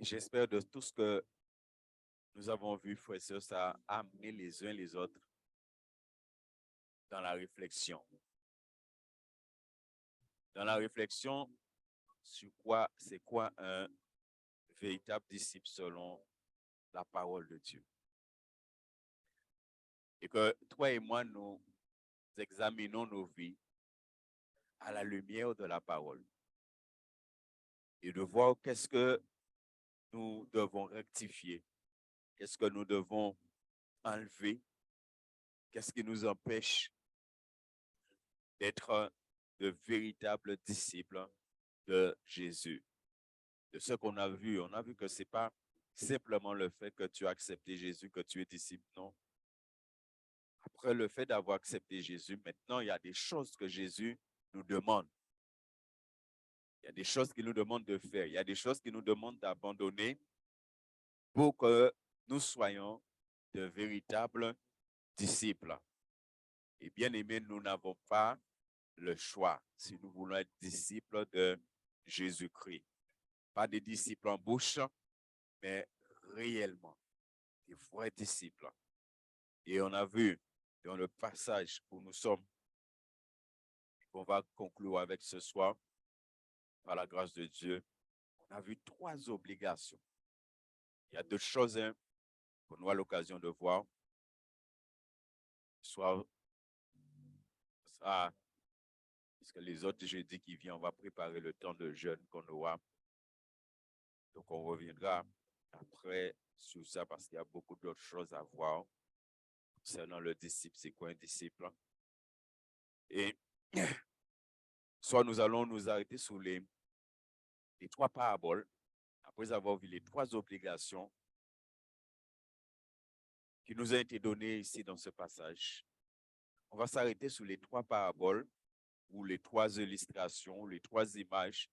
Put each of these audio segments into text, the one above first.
J'espère de tout ce que nous avons vu, frères et sœurs, ça a amené les uns les autres dans la réflexion. Dans la réflexion sur quoi, c'est quoi un véritable disciple selon la parole de Dieu. Et que toi et moi, nous examinons nos vies à la lumière de la parole. Et de voir qu'est-ce que nous devons rectifier, qu'est-ce que nous devons enlever, qu'est-ce qui nous empêche d'être de véritables disciples de Jésus. De ce qu'on a vu que ce n'est pas simplement le fait que tu as accepté Jésus, que tu es disciple, non. Après le fait d'avoir accepté Jésus, maintenant, il y a des choses que Jésus nous demande. Il y a des choses qu'il nous demande de faire. Il y a des choses qu'il nous demande d'abandonner pour que nous soyons de véritables disciples. Et bien aimé, nous n'avons pas le choix si nous voulons être disciples de Jésus-Christ. Pas des disciples en bouche, mais réellement, des vrais disciples. Et on a vu dans le passage où nous sommes, qu'on va conclure avec ce soir, par la grâce de Dieu, on a vu 3 obligations. Il y a 2 choses qu'on aura l'occasion de voir. Soit ça, parce que les autres jeudis qui viennent, on va préparer le temps de jeûne qu'on aura. Donc, on reviendra après sur ça parce qu'il y a beaucoup d'autres choses à voir concernant le disciple. C'est quoi un disciple? Et soit nous allons nous arrêter sur les 3 paraboles, après avoir vu les 3 obligations qui nous ont été données ici dans ce passage. On va s'arrêter sur les 3 paraboles ou les 3 illustrations, les 3 images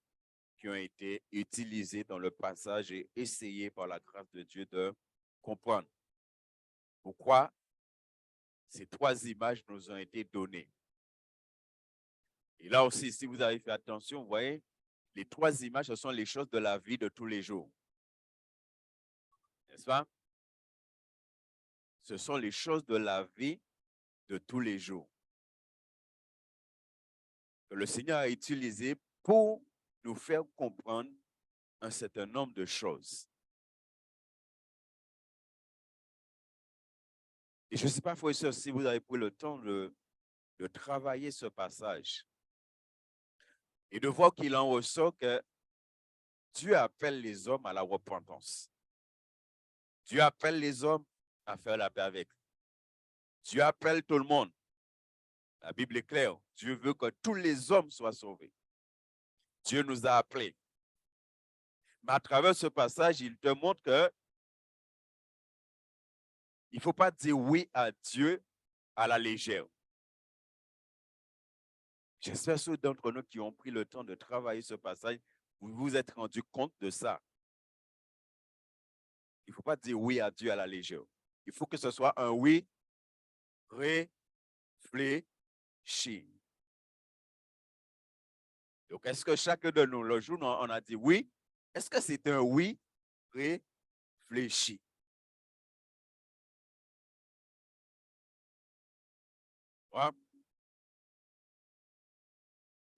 qui ont été utilisées dans le passage et essayées par la grâce de Dieu de comprendre pourquoi ces 3 images nous ont été données. Et là aussi, si vous avez fait attention, vous voyez, les 3 images, ce sont les choses de la vie de tous les jours. N'est-ce pas? Ce sont les choses de la vie de tous les jours que le Seigneur a utilisé pour nous faire comprendre un certain nombre de choses. Et je ne sais pas, frères et sœurs, si vous avez pris le temps de travailler ce passage et de voir qu'il en ressort que Dieu appelle les hommes à la repentance. Dieu appelle les hommes à faire la paix avec lui. Dieu appelle tout le monde. La Bible est claire. Dieu veut que tous les hommes soient sauvés. Dieu nous a appelés. Mais à travers ce passage, il te montre que il ne faut pas dire oui à Dieu à la légère. J'espère que ceux d'entre nous qui ont pris le temps de travailler ce passage, vous vous êtes rendu compte de ça. Il ne faut pas dire oui à Dieu à la légère. Il faut que ce soit un oui réfléchi. Donc, est-ce que chacun de nous, le jour où on a dit oui, est-ce que c'est un oui réfléchi? Ouais.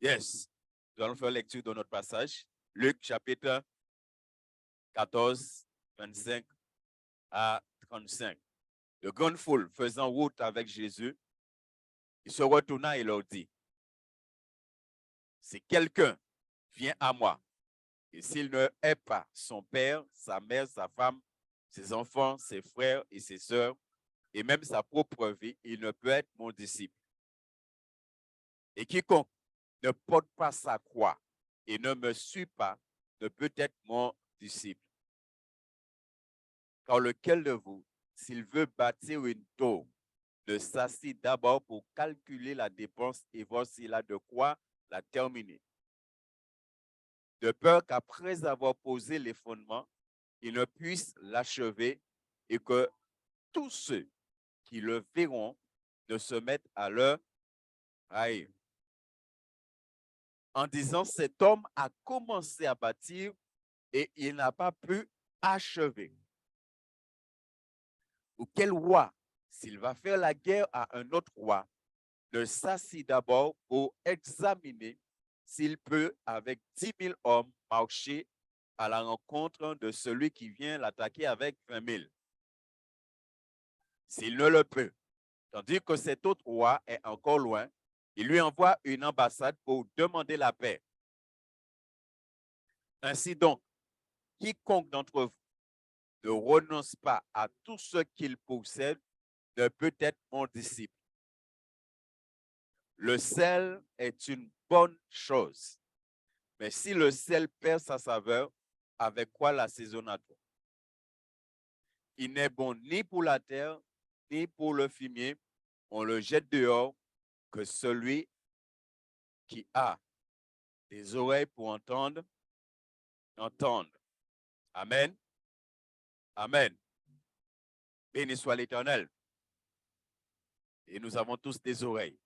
Yes. Nous allons faire lecture de notre passage. Luc chapitre 14, 25 à 35. Le grand foule faisant route avec Jésus, il se retourna et leur dit, si quelqu'un vient à moi, et s'il ne hait pas son père, sa mère, sa femme, ses enfants, ses frères et ses sœurs, et même sa propre vie, il ne peut être mon disciple. Et quiconque ne porte pas sa croix et ne me suit pas, ne peut être mon disciple. Car lequel de vous, s'il veut bâtir une tour, ne s'assied d'abord pour calculer la dépense et voir s'il a de quoi la terminer. De peur qu'après avoir posé les fondements, il ne puisse l'achever et que tous ceux qui le verront ne se mettent à leur haïr. En disant, cet homme a commencé à bâtir et il n'a pas pu achevé. Ou quel roi, s'il va faire la guerre à un autre roi, ne s'assit d'abord pour examiner s'il peut, avec 10 000 hommes, marcher à la rencontre de celui qui vient l'attaquer avec 20 000. S'il ne le peut, tandis que cet autre roi est encore loin, il lui envoie une ambassade pour demander la paix. Ainsi donc, quiconque d'entre vous ne renonce pas à tout ce qu'il possède ne peut être mon disciple. Le sel est une bonne chose, mais si le sel perd sa saveur, avec quoi l'assaisonne-t-on? Il n'est bon ni pour la terre, ni pour le fumier. On le jette dehors, que celui qui a des oreilles pour entendre, entende. Amen. Amen. Béni soit l'Éternel. Et nous avons tous des oreilles.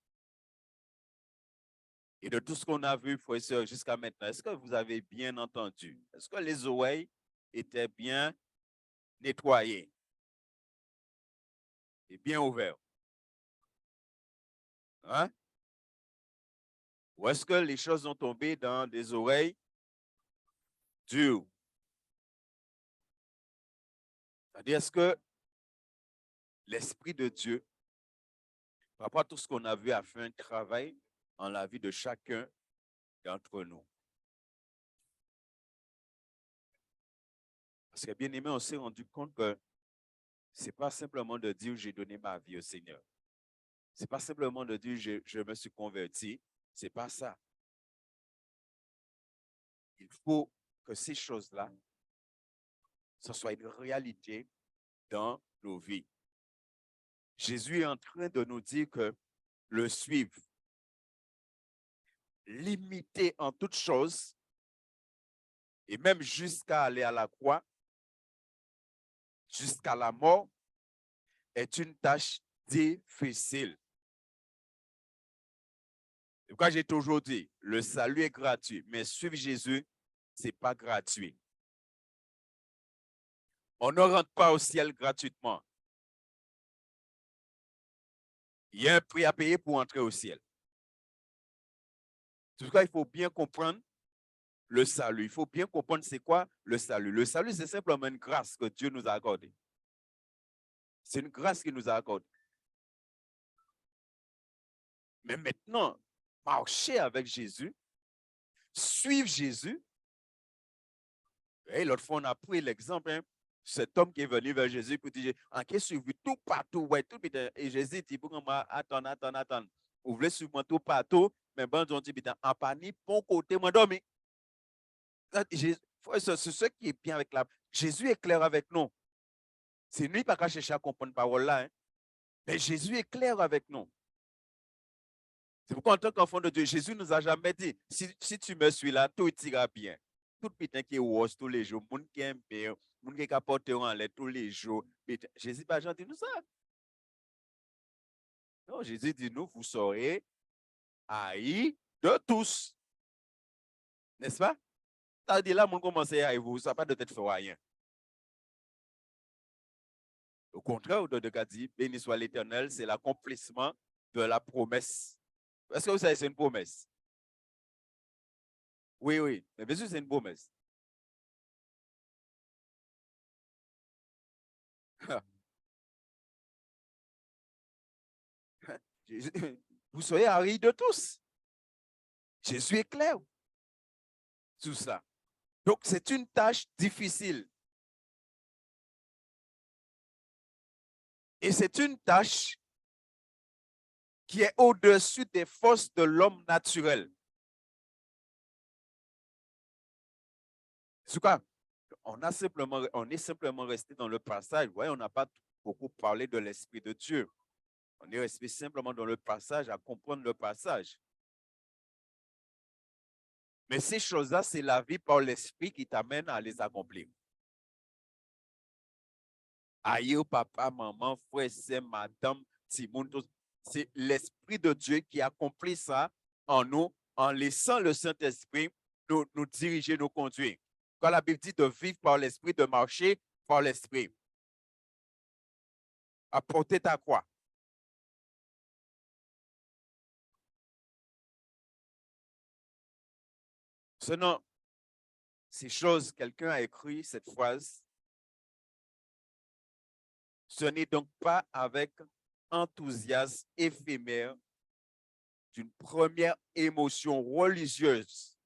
Et de tout ce qu'on a vu, frères et sœurs, jusqu'à maintenant, est-ce que vous avez bien entendu? Est-ce que les oreilles étaient bien nettoyées et bien ouvertes? Hein? Ou est-ce que les choses ont tombé dans des oreilles dures? C'est-à-dire, est-ce que l'Esprit de Dieu, par rapport à tout ce qu'on a vu, a fait un travail en la vie de chacun d'entre nous? Parce que, bien aimé, on s'est rendu compte que ce n'est pas simplement de dire j'ai donné ma vie au Seigneur. Ce n'est pas simplement de dire je me suis converti. Ce n'est pas ça. Il faut que ces choses-là, ce soit une réalité dans nos vies. Jésus est en train de nous dire que le suivre, l'imiter en toutes choses, et même jusqu'à aller à la croix, jusqu'à la mort, est une tâche difficile. C'est pourquoi j'ai toujours dit, le salut est gratuit, mais suivre Jésus, ce n'est pas gratuit. On ne rentre pas au ciel gratuitement. Il y a un prix à payer pour entrer au ciel. C'est pourquoi il faut bien comprendre le salut. Il faut bien comprendre c'est quoi le salut. Le salut, c'est simplement une grâce que Dieu nous a accordée. C'est une grâce qu'il nous a accordée. Mais maintenant, marcher avec Jésus, suivre Jésus. Et l'autre fois, on a pris l'exemple, hein, cet homme qui est venu vers Jésus pour dire, en qui suivi tout partout, ouais, tout, et Jésus dit, pour moi, attends. Vous voulez suivre moi tout partout, mais bon, on dit, en panique, bon côté, moi, dormi. C'est ce qui est bien avec la. Jésus est clair avec nous. C'est lui qui va chercher à comprendre la parole là. Hein. Mais Jésus est clair avec nous. C'est pourquoi en tant qu'enfant de Dieu, Jésus nous a jamais dit, si tu me suis là, tout ira bien. Tout putain qui est rose tous les jours, monde qui aime bien, monde qui apporte en l'air tous les jours. Jésus n'a pas dit nous ça. Non, Jésus dit nous, vous serez haïs de tous. N'est-ce pas? Ça dit là, mon commence à vous, ça n'a pas de tête fait rien. Au contraire, de cas dit, béni soit l'Éternel, c'est l'accomplissement de la promesse. Est-ce que vous savez, c'est une promesse? Oui, mais bien sûr, c'est une promesse. Vous soyez haïs de tous. Jésus est clair sur ça. Donc, c'est une tâche difficile. Et c'est une tâche qui est au-dessus des forces de l'homme naturel. En tout cas, on est simplement resté dans le passage. Vous voyez, on n'a pas beaucoup parlé de l'Esprit de Dieu. On est resté simplement dans le passage, à comprendre le passage. Mais ces choses-là, c'est la vie par l'Esprit qui t'amène à les accomplir. Aïe, papa, maman, frère, sœur, madame, Timon, c'est l'Esprit de Dieu qui accomplit ça en nous, en laissant le Saint-Esprit nous diriger, nous conduire. Quand la Bible dit de vivre par l'esprit, de marcher par l'esprit. Apporter ta croix. Sinon, ces choses, quelqu'un a écrit cette phrase. Ce n'est donc pas avec enthousiasme éphémère d'une première émotion religieuse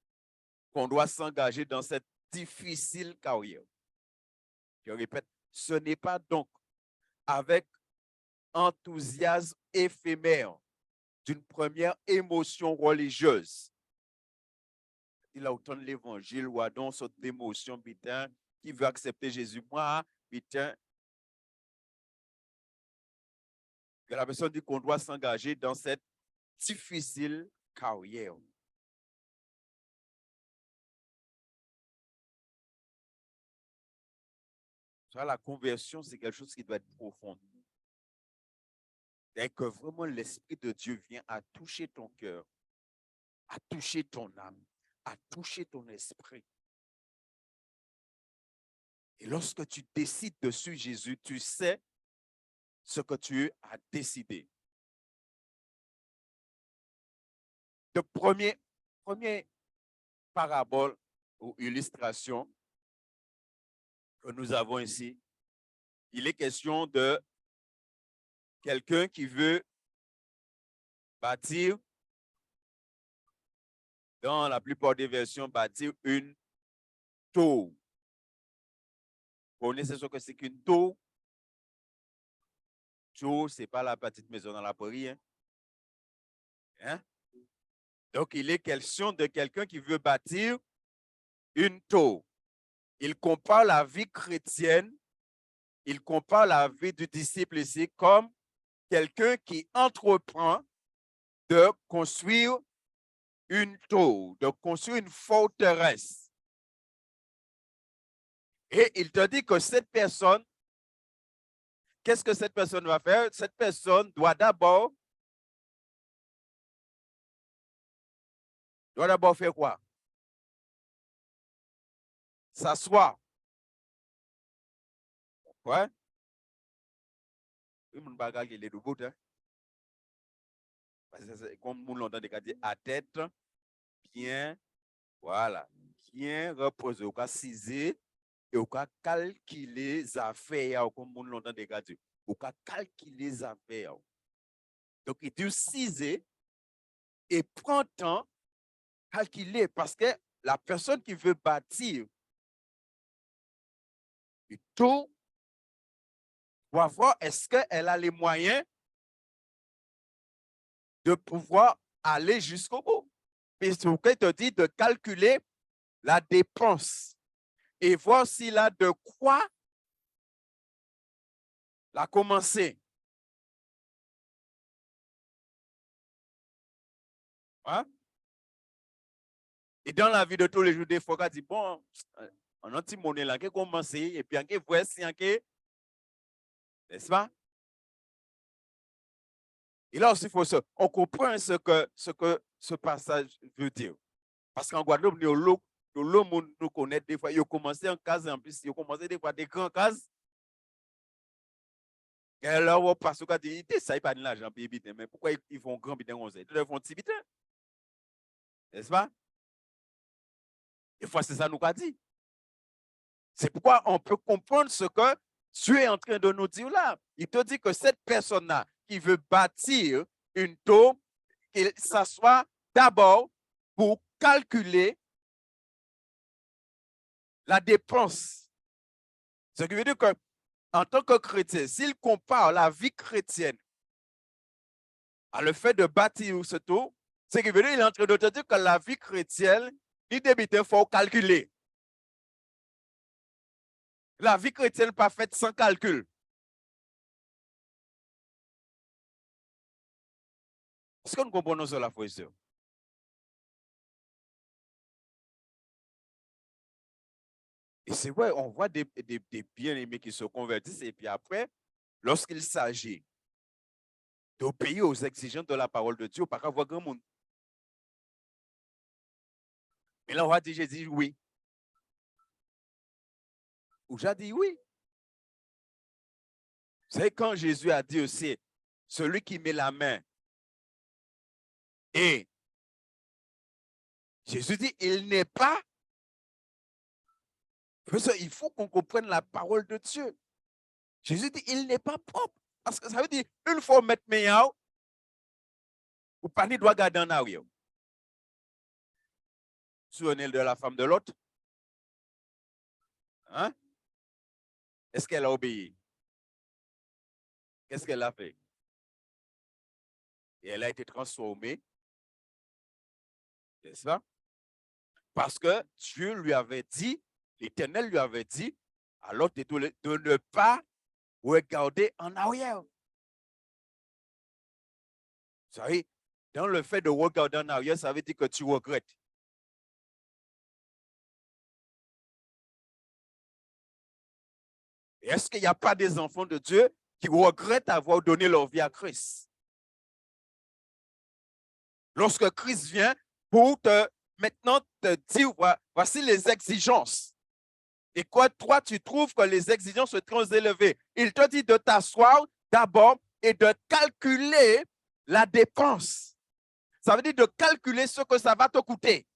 qu'on doit s'engager dans cette difficile carrière. Je répète, ce n'est pas donc avec enthousiasme éphémère d'une première émotion religieuse. Il a autant de l'évangile ou a donc cette émotion, putain, qui veut accepter Jésus. Moi, putain, que la personne dit qu'on doit s'engager dans cette difficile carrière. Ça, la conversion, c'est quelque chose qui doit être profond. Dès que vraiment l'Esprit de Dieu vient à toucher ton cœur, à toucher ton âme, à toucher ton esprit. Et lorsque tu décides de suivre Jésus, tu sais ce que tu as décidé. Le premier parabole ou illustration que nous avons ici, il est question de quelqu'un qui veut bâtir, dans la plupart des versions, bâtir une tour. Vous connaissez ce que c'est qu'une tour? Tour, ce n'est pas la petite maison dans la prairie. Hein? Donc, il est question de quelqu'un qui veut bâtir une tour. Il compare la vie chrétienne, il compare la vie du disciple ici comme quelqu'un qui entreprend de construire une tour, de construire une forteresse. Et il te dit que cette personne, qu'est-ce que cette personne va faire? Cette personne doit d'abord faire quoi? S'asseoir. Ouais. Il est debout, hein? Comme nous l'entendons dire, à tête bien, voilà, bien reposé, au cas cisé, et au cas calculer les affaires, comme nous l'entendons dire, au cas calculer les affaires. Donc, il dit cisé et prend temps calculer parce que la personne qui veut bâtir tout doit voir est-ce qu'elle a les moyens de pouvoir aller jusqu'au bout. Puisqu'il te dit de calculer la dépense et voir s'il a de quoi la commencer. Hein? Et dans la vie de tous les jours, des fois, on dit, bon, on a un petit monnaie là qui commence et puis on voit si on n'est-ce pas? Et là aussi, on comprend ce que ce passage veut dire. Parce qu'en Guadeloupe, nous connaît des fois, ils ont commencé en case, en plus, ils ont commencé des fois des grandes cases. Et alors, on passe au cas de l'idée, ça n'est pas de l'argent, mais pourquoi ils font grand bitin comme ça? Ils font petit bitin. N'est-ce pas? Des fois, c'est ça nous qu'a dit. C'est pourquoi on peut comprendre ce que Dieu est en train de nous dire là. Il te dit que cette personne-là qui veut bâtir une tour, qu'il s'assoit d'abord pour calculer la dépense. Ce qui veut dire qu'en tant que chrétien, s'il compare la vie chrétienne à le fait de bâtir ce tour, ce qui veut dire qu'il est en train de te dire que la vie chrétienne, il faut calculer. La vie chrétienne n'est pas faite sans calcul. Est-ce que nous comprenons cela, frère et sœur? Et c'est vrai, on voit des bien-aimés qui se convertissent et puis après, lorsqu'il s'agit d'obéir aux exigences de la parole de Dieu, on ne peut pas voir grand monde. Mais là, on va dire, Jésus, oui. Ou j'ai dit oui. C'est quand Jésus a dit aussi, celui qui met la main. Et Jésus dit, il n'est pas. Il faut qu'on comprenne la parole de Dieu. Jésus dit, il n'est pas propre. Parce que ça veut dire, une fois mettre mes mains, ou pas ni doit garder en arrière. Souvenez de la femme de l'autre. Hein? Est-ce qu'elle a obéi? Qu'est-ce qu'elle a fait? Et elle a été transformée. N'est-ce pas? Parce que Dieu lui avait dit, l'Éternel lui avait dit, alors de ne pas regarder en arrière. Vous savez, dans le fait de regarder en arrière, ça veut dire que tu regrettes. Est-ce qu'il n'y a pas des enfants de Dieu qui regrettent avoir donné leur vie à Christ? Lorsque Christ vient pour maintenant te dire, voici les exigences. Et quoi, toi, tu trouves que les exigences sont très élevées. Il te dit de t'asseoir d'abord et de calculer la dépense. Ça veut dire de calculer ce que ça va te coûter.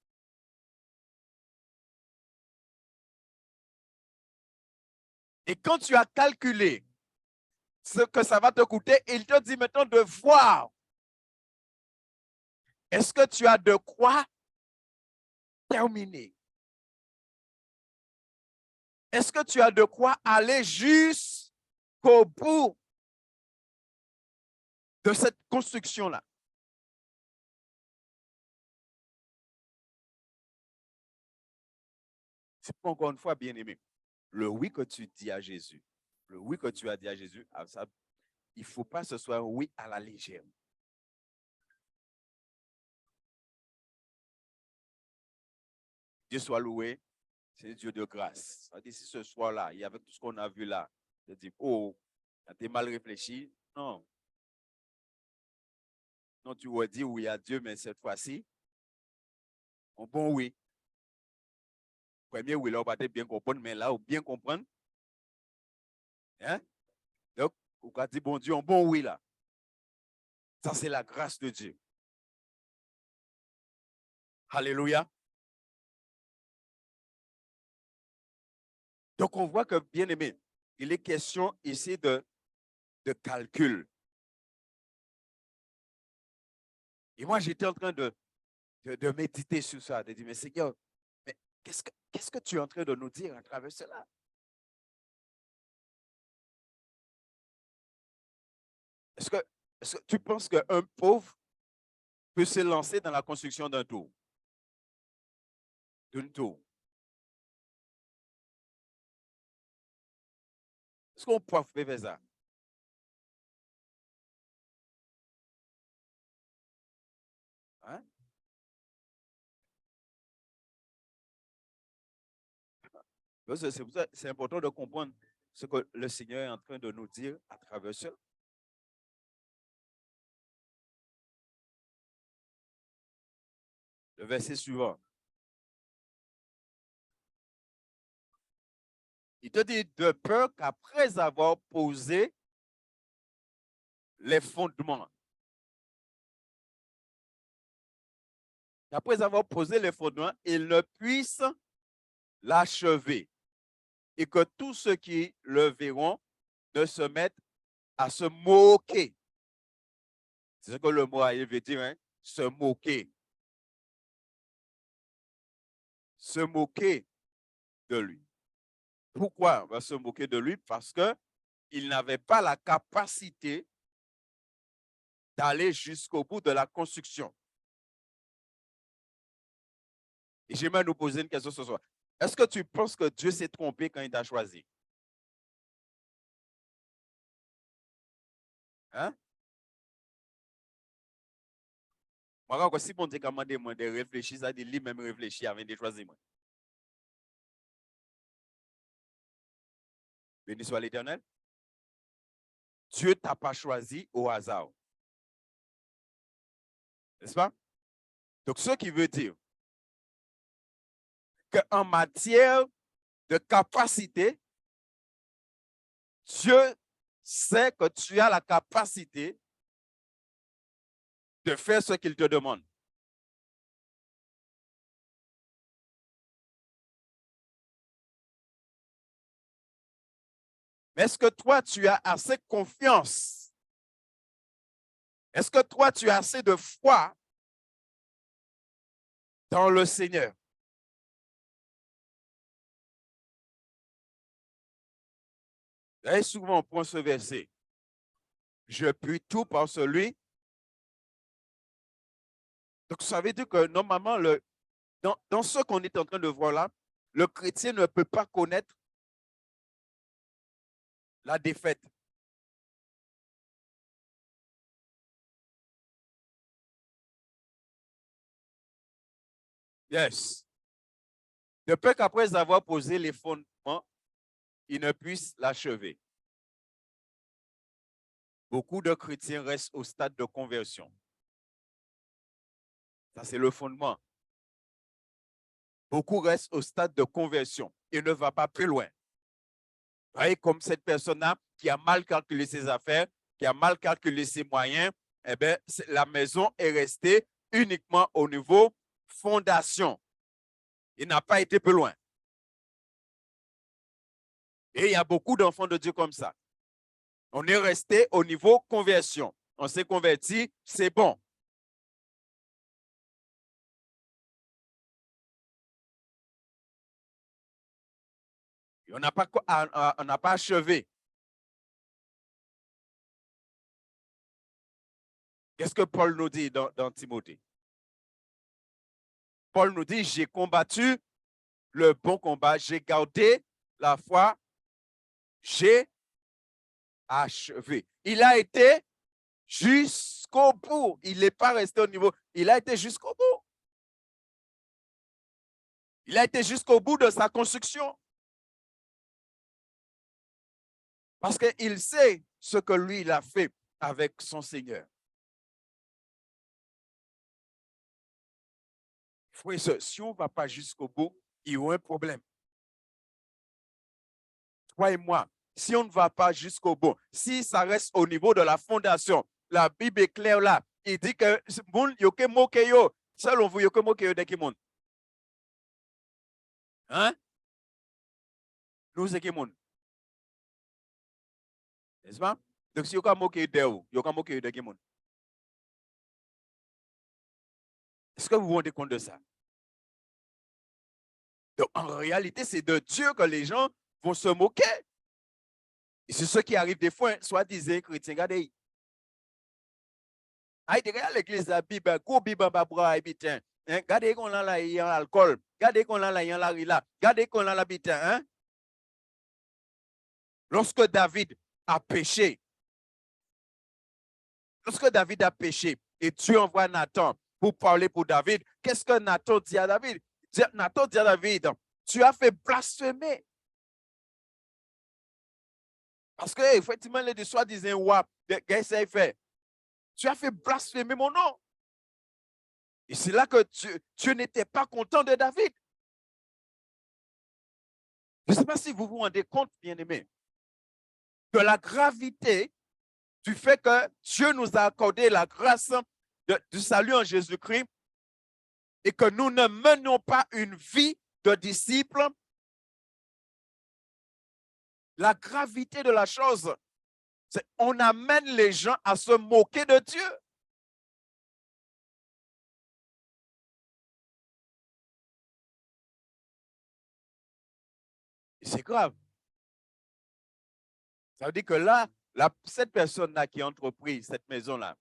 Et quand tu as calculé ce que ça va te coûter, il te dit maintenant de voir. Est-ce que tu as de quoi terminer? Est-ce que tu as de quoi aller jusqu'au bout de cette construction-là? C'est pas encore une fois, bien aimé. Le oui que tu dis à Jésus, le oui que tu as dit à Jésus, il ne faut pas que ce soit un oui à la légère. Dieu soit loué, c'est Dieu de grâce. Ça dit, si ce soir-là, et avec tout ce qu'on a vu là, je dis, oh, tu as mal réfléchi. Non. Non, tu vas dire oui à Dieu, mais cette fois-ci, un bon oui. Premier oui, là, on va bien comprendre, mais là, on bien comprendre. Hein? Donc, on va dire, bon Dieu, un bon oui là. Ça, c'est la grâce de Dieu. Alléluia. Donc, on voit que, bien aimé, il est question ici de calcul. Et moi, j'étais en train de méditer sur ça, de dire, mais Seigneur, mais qu'est-ce que tu es en train de nous dire à travers cela? Est-ce que tu penses qu'un pauvre peut se lancer dans la construction d'un tour? D'une tour? Est-ce qu'on peut faire ça? Hein? C'est important de comprendre ce que le Seigneur est en train de nous dire à travers ça. Le verset suivant. Il te dit de peur qu'après avoir posé les fondements, qu'après avoir posé les fondements, il ne puisse l'achever et que tous ceux qui le verront ne se mettent à se moquer. C'est ce que le mot veut dire, hein? Se moquer. Se moquer de lui. Pourquoi on va se moquer de lui? Parce qu'il n'avait pas la capacité d'aller jusqu'au bout de la construction. Et j'aimerais nous poser une question ce soir. Est-ce que tu penses que Dieu s'est trompé quand il t'a choisi? Hein? Moi, si mon Dieu commande moi de réfléchir, ça dit lui-même réfléchir avant de choisir moi. Béni soit l'Éternel. Dieu t'a pas choisi au hasard. N'est-ce pas? Donc, ce qui veut dire qu'en matière de capacité, Dieu sait que tu as la capacité de faire ce qu'il te demande. Mais est-ce que toi, tu as assez confiance? Est-ce que toi, tu as assez de foi dans le Seigneur? Et souvent, on prend ce verset. Je puis tout par celui. Donc, ça veut dire que normalement, dans ce qu'on est en train de voir là, le chrétien ne peut pas connaître la défaite. Yes. De peur qu'après avoir posé les fondements, il ne puisse l'achever. Beaucoup de chrétiens restent au stade de conversion. Ça, c'est le fondement. Beaucoup restent au stade de conversion et ne vont pas plus loin. Vous voyez, comme cette personne-là qui a mal calculé ses affaires, qui a mal calculé ses moyens, eh bien, la maison est restée uniquement au niveau fondation. Il n'a pas été plus loin. Et il y a beaucoup d'enfants de Dieu comme ça. On est resté au niveau conversion. On s'est converti, c'est bon. On n'a pas achevé. Qu'est-ce que Paul nous dit dans Timothée? Paul nous dit, j'ai combattu le bon combat, j'ai gardé la foi, j'ai achevé. Il a été jusqu'au bout. Il n'est pas resté au niveau. Il a été jusqu'au bout. Il a été jusqu'au bout de sa construction. Parce qu'il sait ce que lui, il a fait avec son Seigneur. Frère, si on ne va pas jusqu'au bout, il y a un problème. Toi et moi, si on ne va pas jusqu'au bout, si ça reste au niveau de la fondation, la Bible est claire là. Il dit que selon vous, de qui monde? Hein? Nous, c'est qui monde? N'est-ce pas? Donc, si vous avez moqué de vous, vous avez moqué de qui monde? Est-ce que vous vous rendez compte de ça? Donc, en réalité, c'est de Dieu que les gens vont se moquer. Et c'est ce qui arrive des fois, soit disant chrétien, regardez. Regarde l'église, la Bible, go Bible, babra, habitant. Regardez qu'on a là, il y a l'alcool. Regardez qu'on a là, il y a la rila. Regardez qu'on a l'habitant. Hein? Lorsque David a péché, et Dieu envoie Nathan pour parler pour David, qu'est-ce que Nathan dit à David? Nathan dit à David, tu as fait blasphémer. Parce que, effectivement, les deux soi-disant, ouais, qu'est-ce qu'il fait? Tu as fait blasphémer mon nom. Et c'est là que Dieu n'était pas content de David. Je ne sais pas si vous vous rendez compte, bien-aimés, de la gravité du fait que Dieu nous a accordé la grâce du salut en Jésus-Christ et que nous ne menons pas une vie de disciples. La gravité de la chose, c'est qu'on amène les gens à se moquer de Dieu. C'est grave. Ça veut dire que là, cette personne-là qui a entrepris cette maison-là,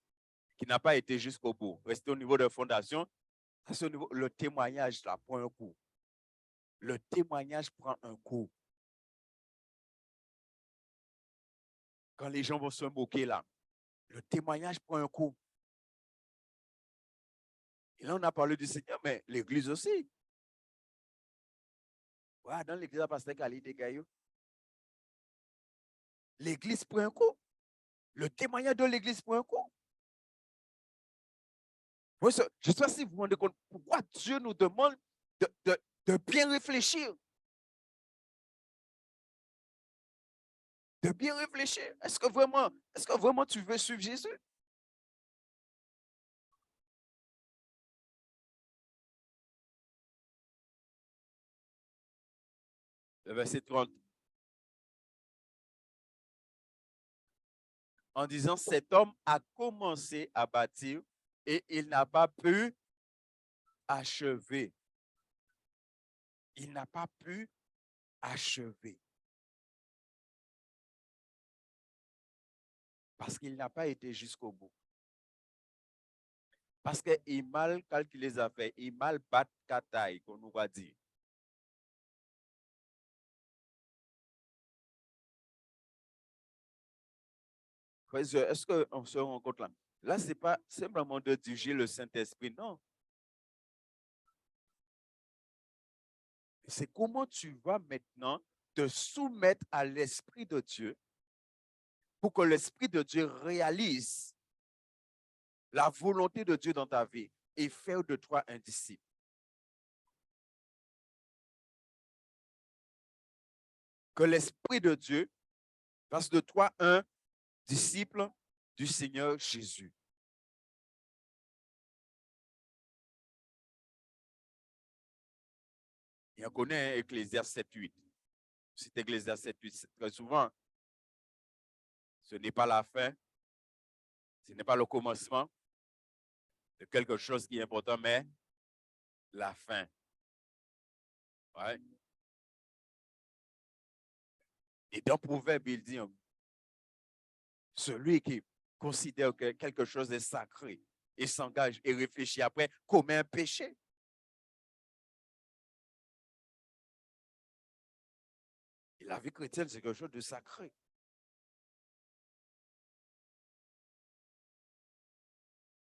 qui n'a pas été jusqu'au bout, resté au niveau de fondation, à ce niveau, le témoignage là, prend un coup. Le témoignage prend un coup. Quand les gens vont se moquer là, le témoignage prend un coup. Et là, on a parlé du Seigneur, mais l'Église aussi. Ouais, dans l'Église, pasteur qualité gaillot. L'Église prend un coup. Le témoignage de l'Église prend un coup. Je ne sais pas si vous vous rendez compte pourquoi Dieu nous demande de bien réfléchir. de bien réfléchir. Est-ce que vraiment tu veux suivre Jésus? Le verset 30. En disant, cet homme a commencé à bâtir et il n'a pas pu achever. Il n'a pas pu achever. Parce qu'il n'a pas été jusqu'au bout. Parce qu'il mal calculé les affaires, il mal bat kataille, qu'on nous va dire. Est-ce qu'on se rend compte là? Là, ce n'est pas simplement de diriger le Saint-Esprit, non. C'est comment tu vas maintenant te soumettre à l'Esprit de Dieu pour que l'Esprit de Dieu réalise la volonté de Dieu dans ta vie et faire de toi un disciple. Que l'Esprit de Dieu fasse de toi un disciple du Seigneur Jésus. Et on connaît Ecclésiaste 7.8. C'est Ecclésiaste 7.8. Très souvent, ce n'est pas la fin, ce n'est pas le commencement de quelque chose qui est important, mais la fin. Ouais. Et dans Proverbe, il dit, celui qui considère que quelque chose est sacré et s'engage et réfléchit après commet un péché. Et la vie chrétienne, c'est quelque chose de sacré.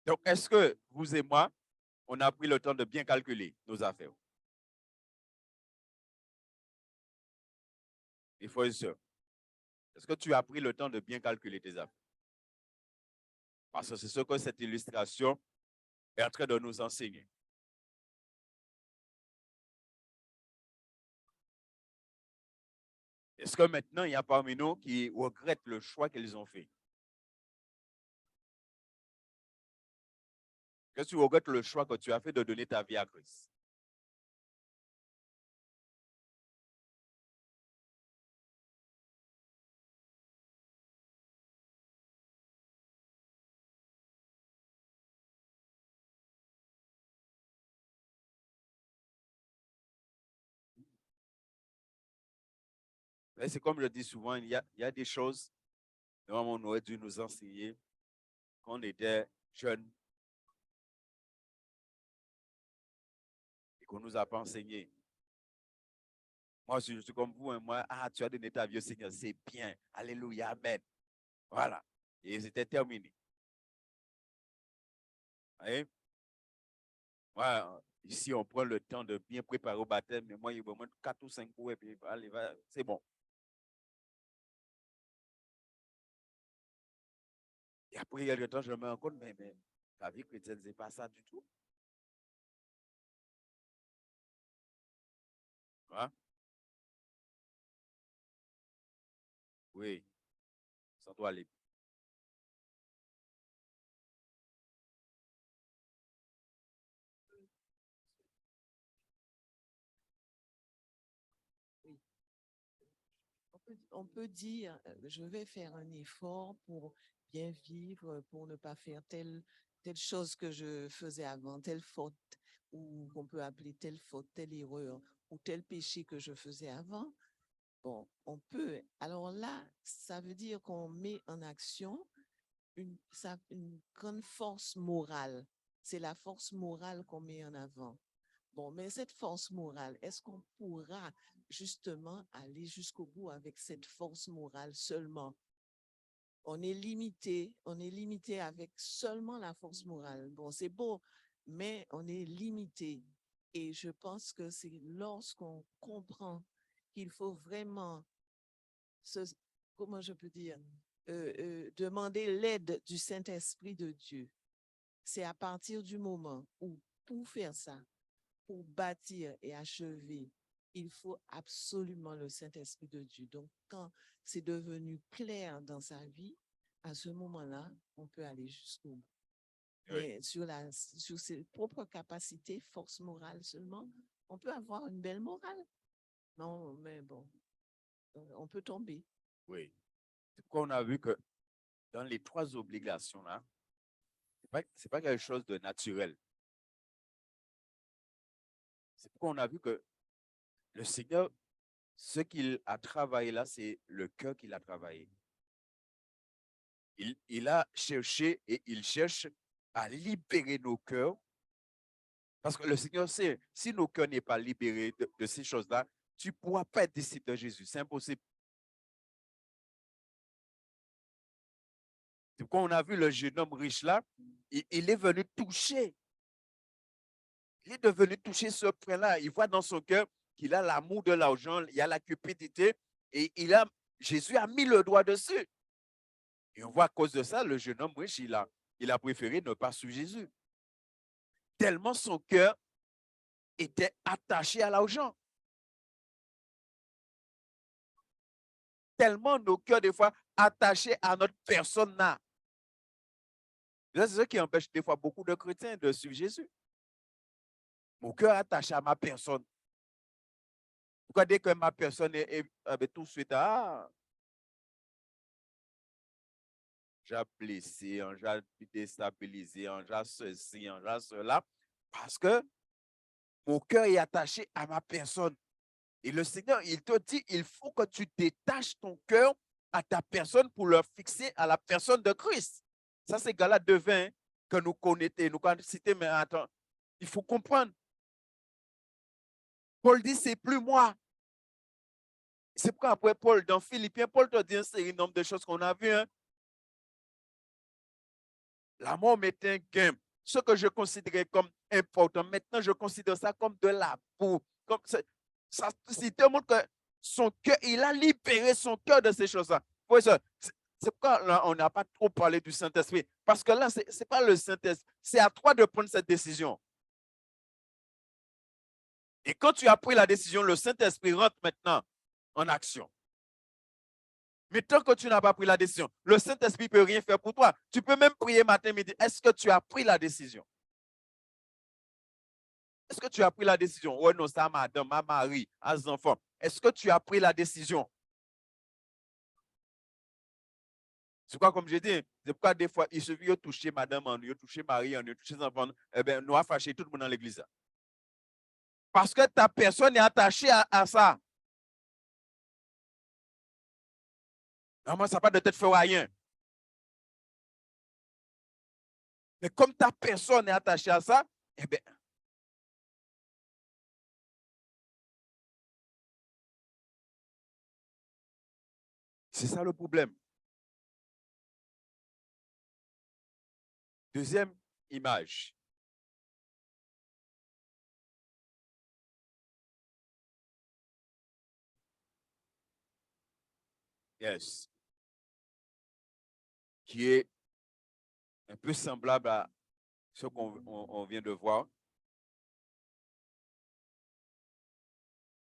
Donc, est-ce que vous et moi, on a pris le temps de bien calculer nos affaires? Il faut être sûr. Est-ce que tu as pris le temps de bien calculer tes affaires? Parce que c'est ce que cette illustration est en train de nous enseigner. Est-ce que maintenant, il y a parmi nous qui regrettent le choix qu'ils ont fait? Est-ce que tu regrettes le choix que tu as fait de donner ta vie à Christ? C'est comme je dis souvent, il y a des choses, normalement, on aurait dû nous enseigner quand on était jeunes et qu'on ne nous a pas enseigné. Moi, je suis comme vous, hein, moi, tu as donné ta vie au Seigneur, c'est bien. Alléluia, amen. Voilà. Et c'était terminé. Voyez? Ouais, ici, on prend le temps de bien préparer au baptême, mais moi, il y a au moins 4 ou 5 coups, et puis allez, c'est bon. Et après, quelque temps, je me rends compte, mais la vie chrétienne, ce n'est pas ça du tout. Hein? Oui, sans toi aller. Oui. On peut dire, je vais faire un effort pour bien vivre, pour ne pas faire telle chose que je faisais avant, telle faute, ou qu'on peut appeler telle faute, telle erreur, ou tel péché que je faisais avant. Bon, on peut. Alors là, ça veut dire qu'on met en action une grande force morale. C'est la force morale qu'on met en avant. Bon, mais cette force morale, est-ce qu'on pourra justement aller jusqu'au bout avec cette force morale seulement? On est limité avec seulement la force morale. Bon, c'est beau, mais on est limité. Et je pense que c'est lorsqu'on comprend qu'il faut vraiment se, comment je peux dire, demander l'aide du Saint-Esprit de Dieu. C'est à partir du moment où, pour faire ça, pour bâtir et achever, il faut absolument le Saint-Esprit de Dieu. Donc, quand c'est devenu clair dans sa vie, à ce moment-là, on peut aller jusqu'au bout. Oui. Mais sur ses propres capacités, force morale seulement, on peut avoir une belle morale. Non, mais bon, on peut tomber. Oui. C'est pourquoi on a vu que dans les 3 obligations-là, c'est pas quelque chose de naturel. C'est pourquoi on a vu que le Seigneur, ce qu'il a travaillé là, c'est le cœur qu'il a travaillé. Il a cherché et il cherche à libérer nos cœurs. Parce que le Seigneur sait, si nos cœurs n'est pas libérés de ces choses-là, tu ne pourras pas être disciple de Jésus. C'est impossible. C'est pourquoi on a vu le jeune homme riche là, il est venu toucher. Il est devenu toucher ce point-là. Il voit dans son cœur qu'il a l'amour de l'argent, il y a la cupidité, et Jésus a mis le doigt dessus. Et on voit à cause de ça, le jeune homme riche, il a préféré ne pas suivre Jésus. Tellement son cœur était attaché à l'argent. Tellement nos cœurs, des fois, attachés à notre personne là. C'est ce qui empêche des fois beaucoup de chrétiens de suivre Jésus. Mon cœur est attaché à ma personne. Pourquoi dès que ma personne est tout de suite, j'ai blessé, j'ai déstabilisé, j'ai ceci, j'ai cela, parce que mon cœur est attaché à ma personne. Et le Seigneur, il te dit, il faut que tu détaches ton cœur à ta personne pour le fixer à la personne de Christ. Ça, c'est Galates 2:20 que nous connaissons, nous connaissons cité, mais attends, il faut comprendre. Paul dit, c'est plus moi. C'est pourquoi après Paul, dans Philippiens, Paul te dit un certain nombre de choses qu'on a vues. Hein. La mort m'était un gain. Ce que je considérais comme important, maintenant, je considère ça comme de la boue. Comme ça te montre que son cœur, il a libéré son cœur de ces choses-là. C'est pourquoi là, on n'a pas trop parlé du Saint-Esprit. Parce que là, ce n'est pas le Saint-Esprit. C'est à toi de prendre cette décision. Et quand tu as pris la décision, le Saint-Esprit rentre maintenant en action. Mais tant que tu n'as pas pris la décision, le Saint-Esprit ne peut rien faire pour toi. Tu peux même prier matin, midi. Est-ce que tu as pris la décision? Est-ce que tu as pris la décision? Oui, non, ça, madame, ma mari, à ses enfants. Est-ce que tu as pris la décision? C'est quoi, comme je dis, c'est pourquoi des fois, il suffit de toucher madame, de toucher mari, de toucher les enfants, eh bien, nous avons fâché tout le monde dans l'église. Parce que ta personne est attachée à ça. Non, moi, ça n'a pas de tête fait rien. Mais comme ta personne est attachée à ça, eh bien, c'est ça le problème. Deuxième image. Yes. Qui est un peu semblable à ce qu'on vient de voir.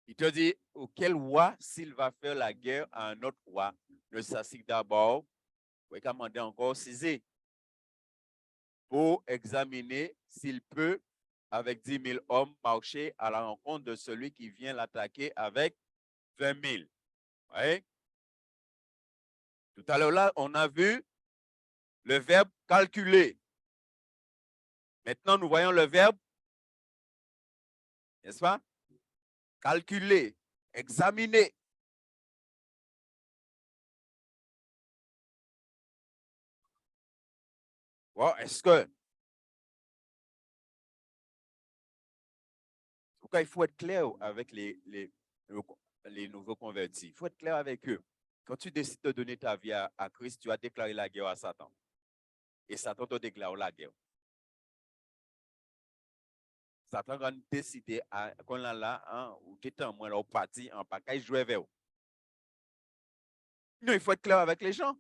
Il te dit, auquel roi, s'il va faire la guerre à un autre roi, ne s'assied d'abord, il va demander encore César pour examiner s'il peut, avec 10 000 hommes, marcher à la rencontre de celui qui vient l'attaquer avec 20 000. Ouais. Tout à l'heure, là, on a vu le verbe calculer. Maintenant, nous voyons le verbe, n'est-ce pas? Calculer, examiner. Bon, est-ce que pourquoi il faut être clair avec les nouveaux convertis. Il faut être clair avec eux. Quand tu décides de donner ta vie à Christ, tu as déclaré la guerre à Satan. Et Satan te déclare la guerre. Satan va décider quand on là, hein, ou tu es en moins là, au parti, en pas qu'à jouer vers eux. Non, il faut être clair avec les gens.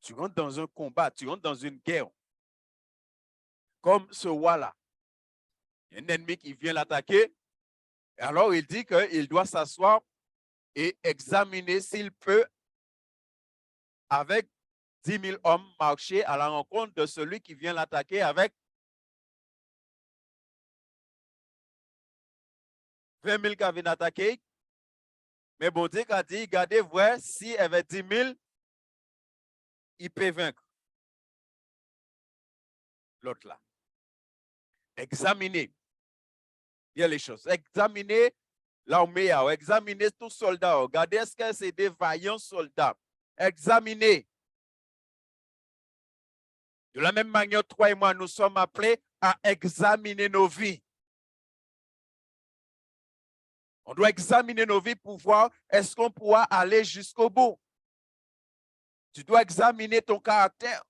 Tu rentres dans un combat, tu rentres dans une guerre. Comme ce roi-là. Il y a un ennemi qui vient l'attaquer. Et alors, il dit qu'il doit s'asseoir et examiner s'il peut, avec 10 000 hommes, marcher à la rencontre de celui qui vient l'attaquer avec 20 000 qui viennent attaquer. Mais bon Dieu a dit, regardez, voir s'il y avait 10 000, il peut vaincre l'autre là. Examinez bien les choses. Examinez l'armée, examinez tous soldats. Regardez est-ce que c'est des vaillants soldats. Examinez. De la même manière, toi et moi, nous sommes appelés à examiner nos vies. On doit examiner nos vies pour voir est-ce qu'on pourra aller jusqu'au bout. Tu dois examiner ton caractère.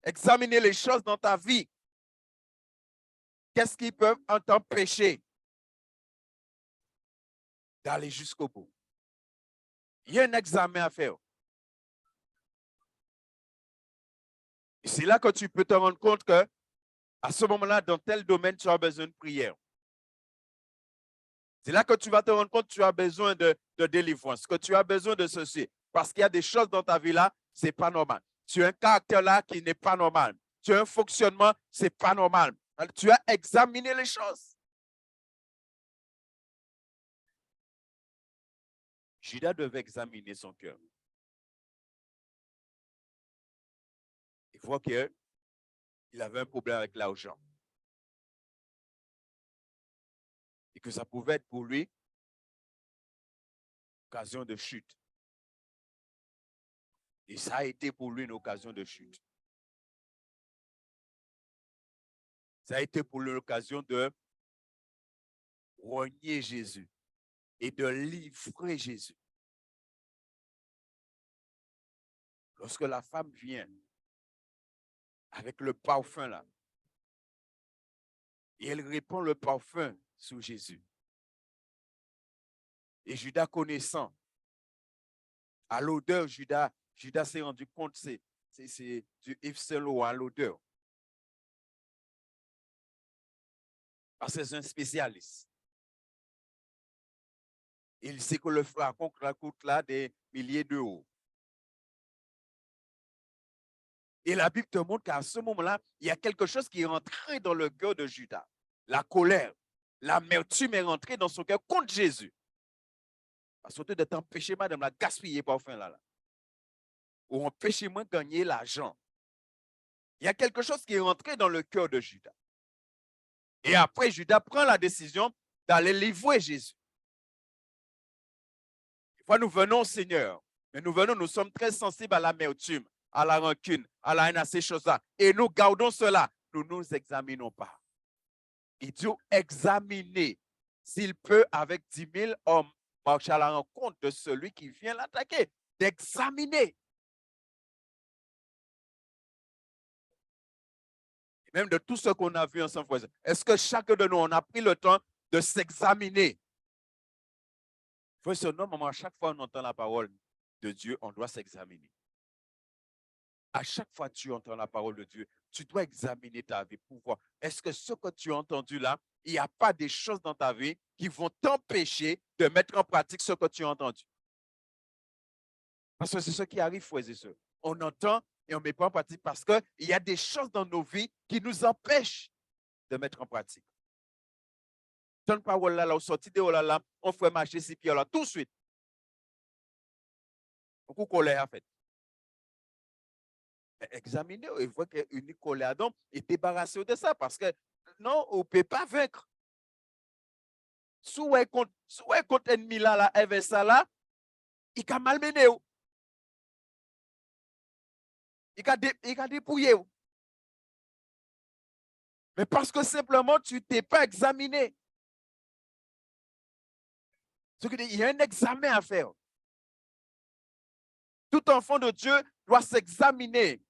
Examiner les choses dans ta vie. Qu'est-ce qui peut t'empêcher d'aller jusqu'au bout? Il y a un examen à faire. Et c'est là que tu peux te rendre compte que à ce moment-là, dans tel domaine, tu as besoin de prière. C'est là que tu vas te rendre compte que tu as besoin de délivrance, que tu as besoin de ceci. Parce qu'il y a des choses dans ta vie là, ce n'est pas normal. Tu as un caractère là qui n'est pas normal. Tu as un fonctionnement, ce n'est pas normal. Tu as examiné les choses. Judas devait examiner son cœur. Il voit qu'il avait un problème avec l'argent. Et que ça pouvait être pour lui occasion de chute. Et ça a été pour lui une occasion de chute. Ça a été pour lui l'occasion de renier Jésus et de livrer Jésus. Lorsque la femme vient avec le parfum là, et elle répand le parfum sur Jésus. Et Judas connaissant, à l'odeur, Judas s'est rendu compte, c'est du Yves Saint Laurent à l'odeur. Parce que c'est un spécialiste. Il sait que le flacon coûte là des milliers d'euros. Et la Bible te montre qu'à ce moment-là, il y a quelque chose qui est rentré dans le cœur de Judas. La colère, l'amertume est rentrée dans son cœur contre Jésus. Parce que de t'empêcher de me gaspiller parfum là. Ou empêcher-moi de gagner l'argent. Il y a quelque chose qui est rentré dans le cœur de Judas. Et après, Judas prend la décision d'aller livrer Jésus. Des fois, nous venons au Seigneur, mais nous sommes très sensibles à l'amertume, à la rancune, à la haine, à ces choses-là. Et nous gardons cela. Nous ne nous examinons pas. Il dit examiner s'il peut, avec 10 000 hommes, marcher à la rencontre de celui qui vient l'attaquer. D'examiner. Même de tout ce qu'on a vu ensemble. Est-ce que chacun de nous, on a pris le temps de s'examiner? Frère, non, à chaque fois qu'on entend la parole de Dieu, on doit s'examiner. À chaque fois que tu entends la parole de Dieu, tu dois examiner ta vie pour voir, est-ce que ce que tu as entendu là, il n'y a pas des choses dans ta vie qui vont t'empêcher de mettre en pratique ce que tu as entendu? Parce que c'est ce qui arrive, frères et sœurs. On entend et on ne met pas en pratique parce qu'il y a des choses dans nos vies qui nous empêchent de mettre en pratique. Ton parole là, au sorti de là, on fait marcher ces pieds là tout de suite. Beaucoup de colère en fait. Examinez et voyez qu'une colère donc et débarrassez de ça parce que non, on ne peut pas vaincre. Si vous êtes contre ennemi là, avec ça là, il a malmené. Il a dépouillé. Mais parce que simplement tu ne t'es pas examiné. Il y a un examen à faire. Tout enfant de Dieu doit s'examiner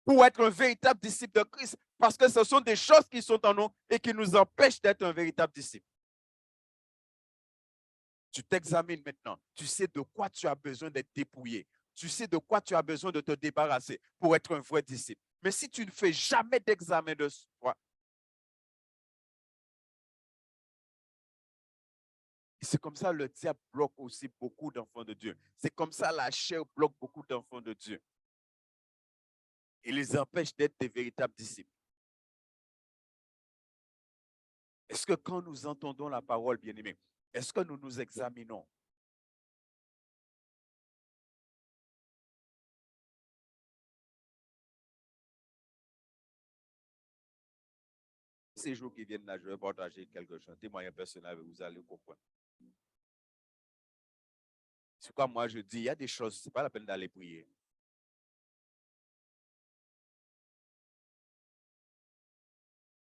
pour être un véritable disciple de Christ. Parce que ce sont des choses qui sont en nous et qui nous empêchent d'être un véritable disciple. Tu t'examines maintenant. Tu sais de quoi tu as besoin d'être dépouillé. Tu sais de quoi tu as besoin de te débarrasser pour être un vrai disciple. Mais si tu ne fais jamais d'examen de soi, c'est comme ça le diable bloque aussi beaucoup d'enfants de Dieu. C'est comme ça la chair bloque beaucoup d'enfants de Dieu. Il les empêche d'être des véritables disciples. Est-ce que quand nous entendons la parole, bien-aimés, est-ce que nous nous examinons? Ces jours qui viennent là, je vais partager quelque chose, un témoignage personnel, vous allez comprendre. C'est quoi moi je dis, il y a des choses, ce n'est pas la peine d'aller prier.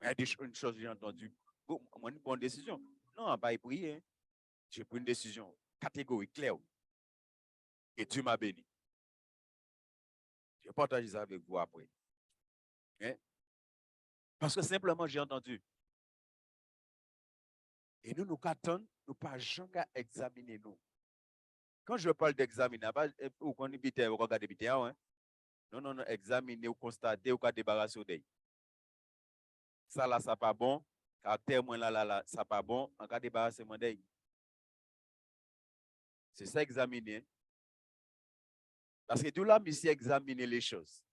Il y a une chose que j'ai entendue, moi une bonne décision. Non, pas prier. J'ai pris une décision catégorique, claire. Et Dieu m'a béni. Je vais partager ça avec vous après. Hein? Parce que simplement, j'ai entendu. Et nous attendons, nous pas jamais examiner nous. Quand je parle d'examiner, vous connaissez, vous regardez vidéo, hein? Non, examiner, ou constater, ou débarrasser d'eux. Ça là, ça pas bon. Caractère, moi là, ça pas bon. En cas débarrasser d'eux. C'est ça, examiner. Parce que tout là, monsieur examiner les choses.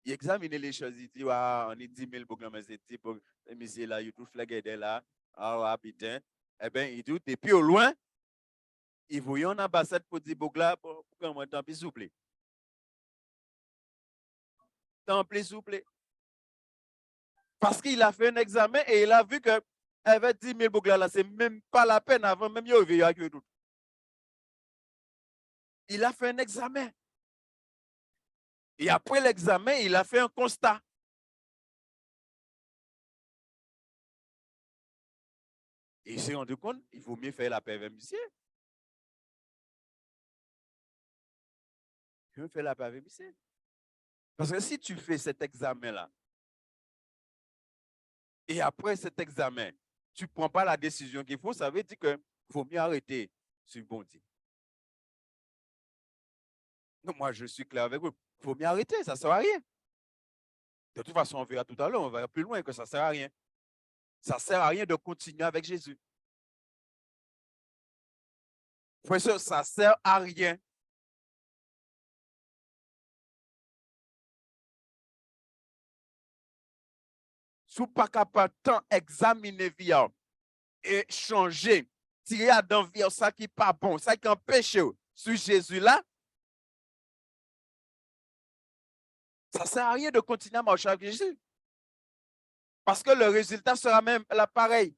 Il examine les choses, il dit, on est 10 000 programmes, monsieur là, il tout flagué là, ah, putain. Eh bien, il dit, depuis au loin, il voit une ambassade pour dire, là, pour moi, tant pis, s'il vous plaît. Tant pis, s'il vous plaît. Parce qu'il a fait un examen et il a vu que avec 10 000 boucles là, c'est même pas la peine avant même il y a tout. Il a fait un examen. Et après l'examen, il a fait un constat. Et il s'est rendu compte, il vaut mieux faire la paix avec monsieur. Il veut faire la paix avec monsieur. Parce que si tu fais cet examen-là, et après cet examen, tu ne prends pas la décision qu'il faut, ça veut dire qu'il faut mieux arrêter sur bon Dieu. Non, moi, je suis clair avec vous. Il faut mieux arrêter, ça ne sert à rien. De toute façon, on verra tout à l'heure, on va plus loin que ça ne sert à rien. Ça ne sert à rien de continuer avec Jésus. Frère, ça ne sert à rien. Si vous n'êtes pas capable d'examiner vie et changer, tirer dans vie ça qui n'est pas bon, ça qui empêche sur Jésus là, ça ne sert à rien de continuer à marcher avec Jésus. Parce que le résultat sera même pareil.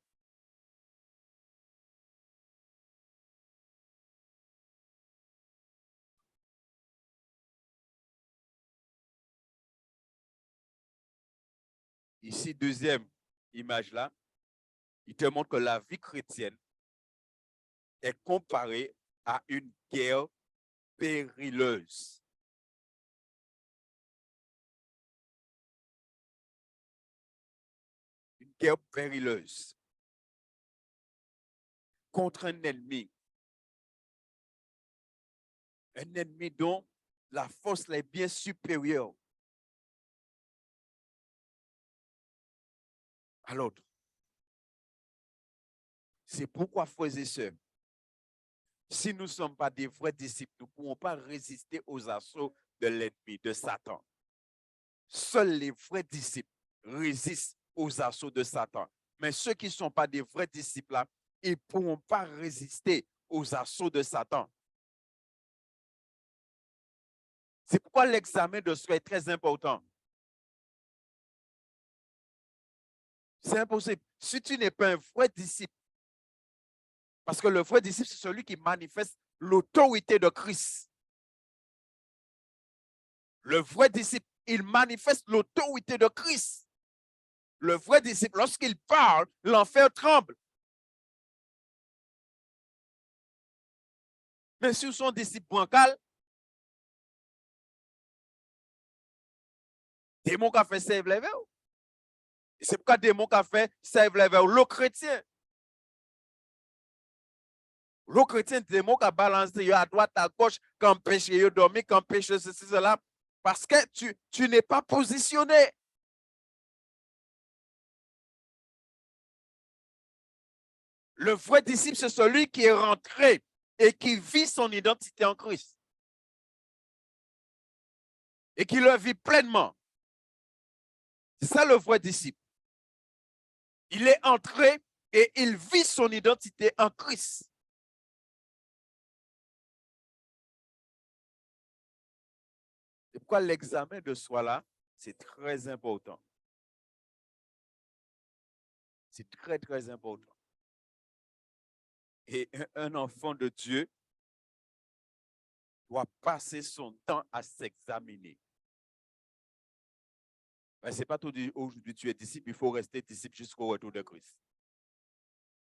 Ici, deuxième image là, il te montre que la vie chrétienne est comparée à une guerre périleuse. Une guerre périleuse contre un ennemi dont la force est bien supérieure à l'autre. C'est pourquoi, frères et sœurs, si nous ne sommes pas des vrais disciples, nous ne pouvons pas résister aux assauts de l'ennemi, de Satan. Seuls les vrais disciples résistent aux assauts de Satan. Mais ceux qui ne sont pas des vrais disciples, là, ils ne pourront pas résister aux assauts de Satan. C'est pourquoi l'examen de soi est très important. C'est impossible. Si tu n'es pas un vrai disciple, parce que le vrai disciple, c'est celui qui manifeste l'autorité de Christ. Le vrai disciple, il manifeste l'autorité de Christ. Le vrai disciple, lorsqu'il parle, l'enfer tremble. Mais si son disciple bancal, démon qui a fait sève les verres. C'est pourquoi démon qui a fait sève les verres. Le chrétien. Le chrétien, démon qui a balancé à droite, à gauche, qui empêche de dormir, qui empêche ceci, cela. Parce que tu n'es pas positionné. Le vrai disciple, c'est celui qui est rentré et qui vit son identité en Christ. Et qui le vit pleinement. C'est ça le vrai disciple. Il est entré et il vit son identité en Christ. C'est pourquoi l'examen de soi là, c'est très important. C'est très, très important. Et un enfant de Dieu doit passer son temps à s'examiner. Ce n'est pas tout dire aujourd'hui tu es disciple, il faut rester disciple jusqu'au retour de Christ.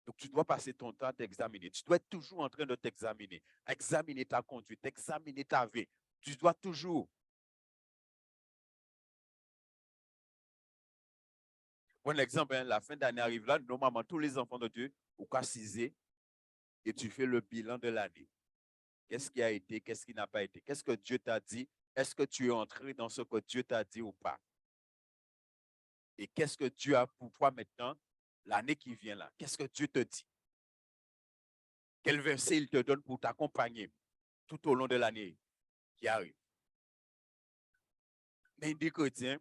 Donc tu dois passer ton temps à t'examiner. Tu dois être toujours en train de t'examiner. Examiner ta conduite, examiner ta vie. Tu dois toujours. Pour exemple, la fin d'année arrive là, normalement tous les enfants de Dieu, au cas 6 et tu fais le bilan de l'année. Qu'est-ce qui a été, qu'est-ce qui n'a pas été? Qu'est-ce que Dieu t'a dit? Est-ce que tu es entré dans ce que Dieu t'a dit ou pas? Et qu'est-ce que Dieu a pour toi maintenant, l'année qui vient là? Qu'est-ce que Dieu te dit? Quel verset il te donne pour t'accompagner tout au long de l'année qui arrive? Mais des chrétiens,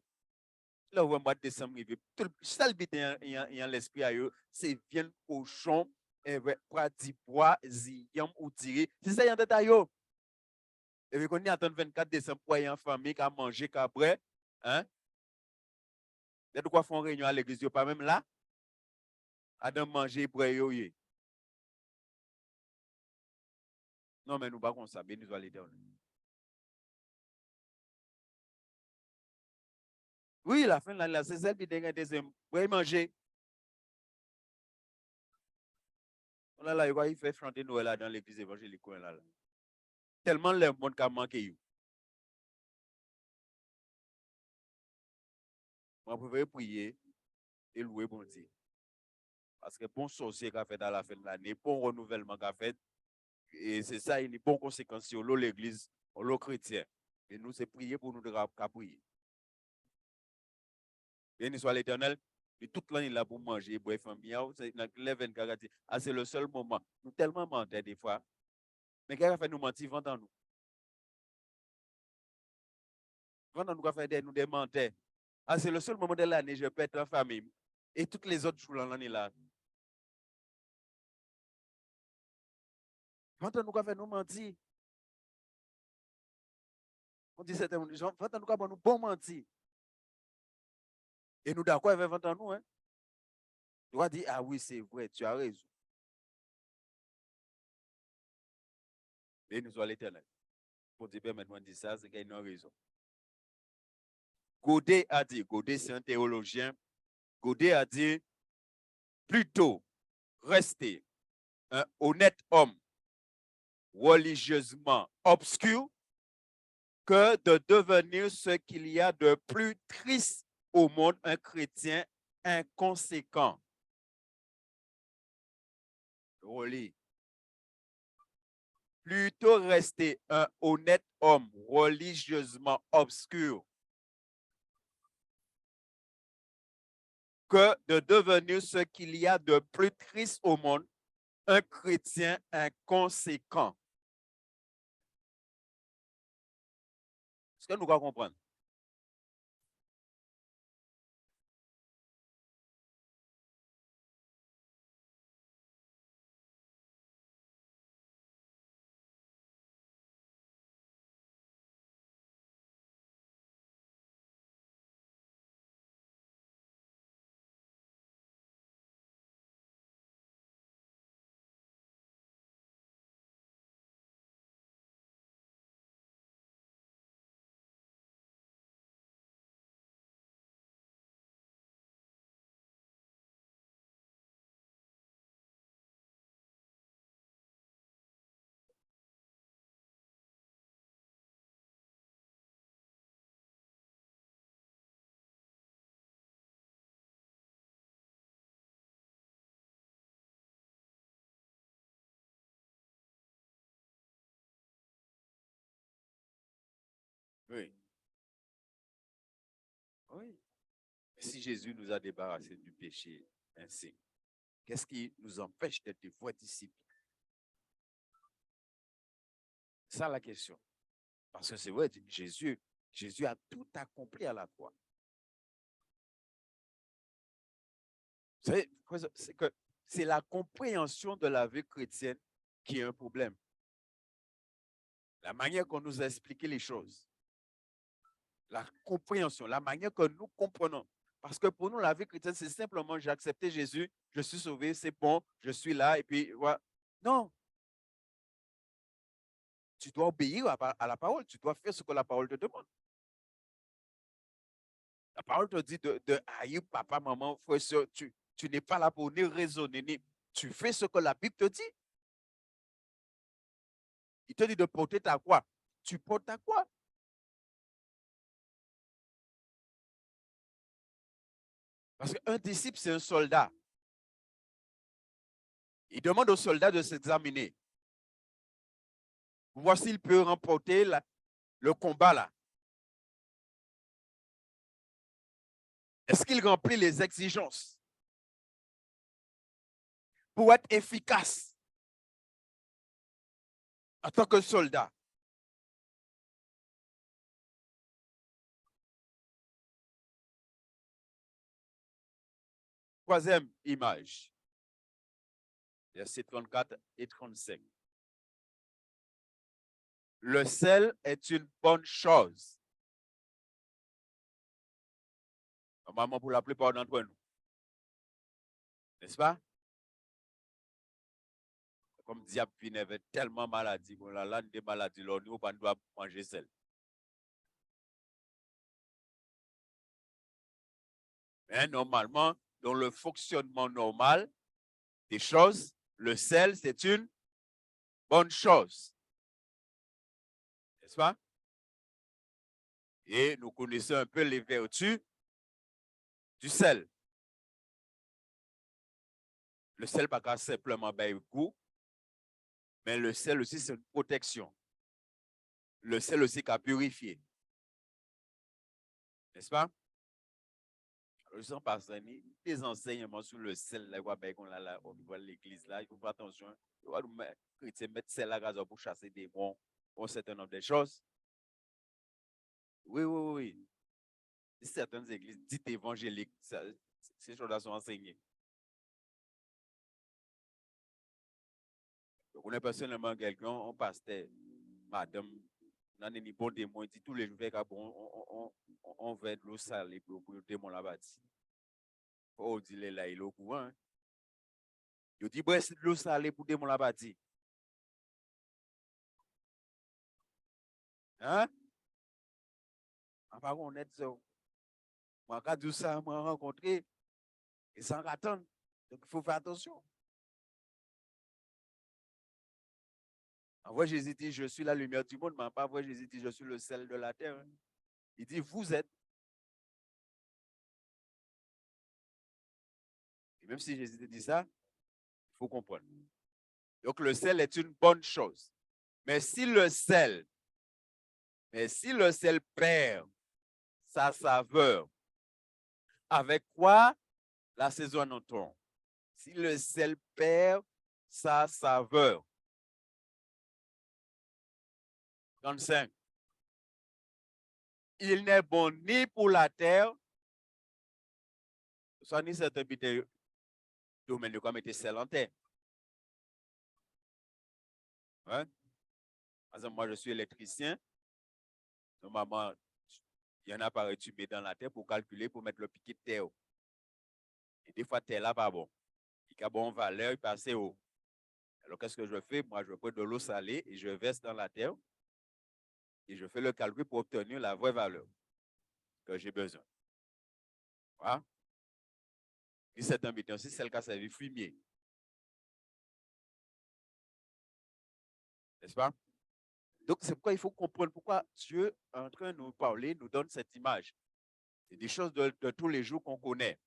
là où le mois de décembre arrive, ça le but en l'esprit à eux, c'est viens cochon, pradi bois, ziyam ou tiré. C'est ça, il y a de taille. Et puis, qu'on y attend 24 décembre pour aller en famille, qu'à manger, qu'à boire. Hein? Il y a de quoi faire une réunion à l'église, pas même là. À de manger, boire, non, mais nous pas comme ça, béni soit l'Éternel. Oui, la fin de l'année, c'est celle qui est deuxième. Boire, manger. Là, il fait chanter Noël là dans l'église évangélique. Là. Tellement le monde qui a manqué. Moi, je préfère prier et louer bon Dieu. Parce que bon sorcier qu'a fait dans la fin de l'année, bon renouvellement qu'a fait, et c'est ça, il y a une bonne conséquence sur l'église, le chrétien. Et nous, c'est prier pour nous de prier. Béni soit l'Éternel, et toute l'année là pour manger, boire, faire bien, c'est les 24 c'est le seul moment. Nous tellement mentir des fois. Mais qu'est-ce qui fait nous mentir vendant nous? Vendant nous, fait nous démentir. C'est le seul moment de l'année, je peux être en famille. Et toutes les autres jours dans l'année là. Vendant nous, fait nous mentir. On dit certains gens, vendant nous, nous bon mentir. Et nous d'accord avec vendant nous, hein? Tu vas dire, ah oui, c'est vrai, tu as raison. Et nous sommes l'Éternel. Pour dire, maintenant, dit ça, c'est qu'il a une raison. Godet a dit, Godet c'est un théologien, Godet a dit, plutôt rester un honnête homme religieusement obscur que de devenir ce qu'il y a de plus triste au monde, un chrétien inconséquent. Relis. Plutôt rester un honnête homme religieusement obscur que de devenir ce qu'il y a de plus triste au monde, un chrétien inconséquent. Est-ce que nous allons comprendre? Oui. Oui. Si Jésus nous a débarrassés du péché ainsi, qu'est-ce qui nous empêche d'être des vrais disciples? C'est ça la question. Parce que c'est vrai, Jésus a tout accompli à la croix. Vous savez, c'est la compréhension de la vie chrétienne qui est un problème. La manière qu'on nous a expliqué les choses. La compréhension, la manière que nous comprenons. Parce que pour nous, la vie chrétienne, c'est simplement j'ai accepté Jésus, je suis sauvé, c'est bon, je suis là, et puis voilà. Non. Tu dois obéir à la parole, tu dois faire ce que la parole te demande. La parole te dit de haïr papa, maman, frère, soeur, tu n'es pas là pour ni raisonner, ni tu fais ce que la Bible te dit. Il te dit de porter ta croix. Tu portes ta croix. Parce qu'un disciple, c'est un soldat. Il demande au soldat de s'examiner. Pour voir s'il peut remporter le combat là. Est-ce qu'il remplit les exigences pour être efficace en tant que soldat? Troisième image, versets 34 et 35. Le sel est une bonne chose. Normalement, pour la plupart d'entre nous. N'est-ce pas? Comme diable vient avec tellement maladie, bon là, des maladies, là, nous, on doit manger sel. Mais normalement, dans le fonctionnement normal des choses, le sel, c'est une bonne chose. N'est-ce pas? Et nous connaissons un peu les vertus du sel. Le sel, pas simplement un goût, mais le sel aussi, c'est une protection. Le sel aussi, qui a purifié. N'est-ce pas? Je sens pas ça, des enseignements sur le sel, là, au niveau de l'église, là, il faut faire attention. Il faut mettre sel là pour chasser des démons, pour un certain nombre de choses. Oui, oui, oui. Certaines églises dites évangéliques, ces choses-là sont enseignées. Je connais personnellement quelqu'un, un pasteur, madame, on a des bons démons, il dit tous les jours, on veut de l'eau salée pour le démon là-bas. Oh, dit là, il est au courant. Il dit, bref, c'est de l'eau salée pour le démon là-bas. Hein? Par contre, moi, quand tout ça, m'a rencontré, et sans attendre. Donc, il faut faire attention. En vrai, Jésus dit, je suis la lumière du monde, mais pas vrai, Jésus dit, je suis le sel de la terre. Il dit, vous êtes. Et même si Jésus dit ça, il faut comprendre. Donc, le sel est une bonne chose. Mais si le sel perd sa saveur, avec quoi l'assaisonne-t-on? Si le sel perd sa saveur. 35. Il n'est bon ni pour la terre, soit ni cet habité domaine de quoi mettre sel en terre. Hein? Par exemple, moi, je suis électricien. Normalement, il y en a par tubé dans la terre pour calculer, pour mettre le piquet de terre. Et des fois, terre là, pas bon. Il y a bon valeur, il passe haut. Alors, qu'est-ce que je fais? Moi, je prends de l'eau salée et je verse dans la terre. Et je fais le calcul pour obtenir la vraie valeur que j'ai besoin. Voilà. Et cette embêtance, c'est le cas servi fumier. N'est-ce pas? Donc, c'est pourquoi il faut comprendre pourquoi Dieu est en train de nous parler, nous donne cette image. C'est des choses de tous les jours qu'on connaît.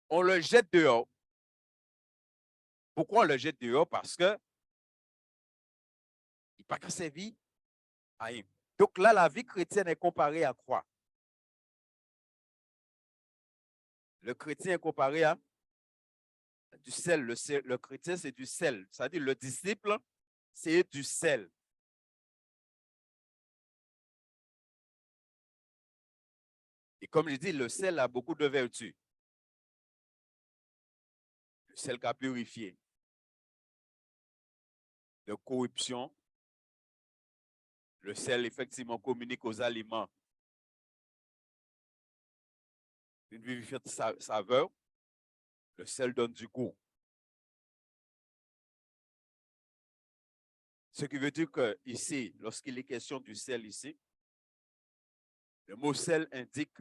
On le jette dehors. Pourquoi on le jette dehors? Parce que il n'a pas qu'à servir à rien. Donc là, la vie chrétienne est comparée à quoi? Le chrétien est comparé à du sel. Le chrétien, c'est du sel. C'est-à-dire le disciple, c'est du sel. Et comme je dis, le sel a beaucoup de vertus. Le sel qui a purifié, de corruption. Le sel, effectivement, communique aux aliments une vivifiante saveur. Le sel donne du goût. Ce qui veut dire que ici, lorsqu'il est question du sel ici, le mot sel indique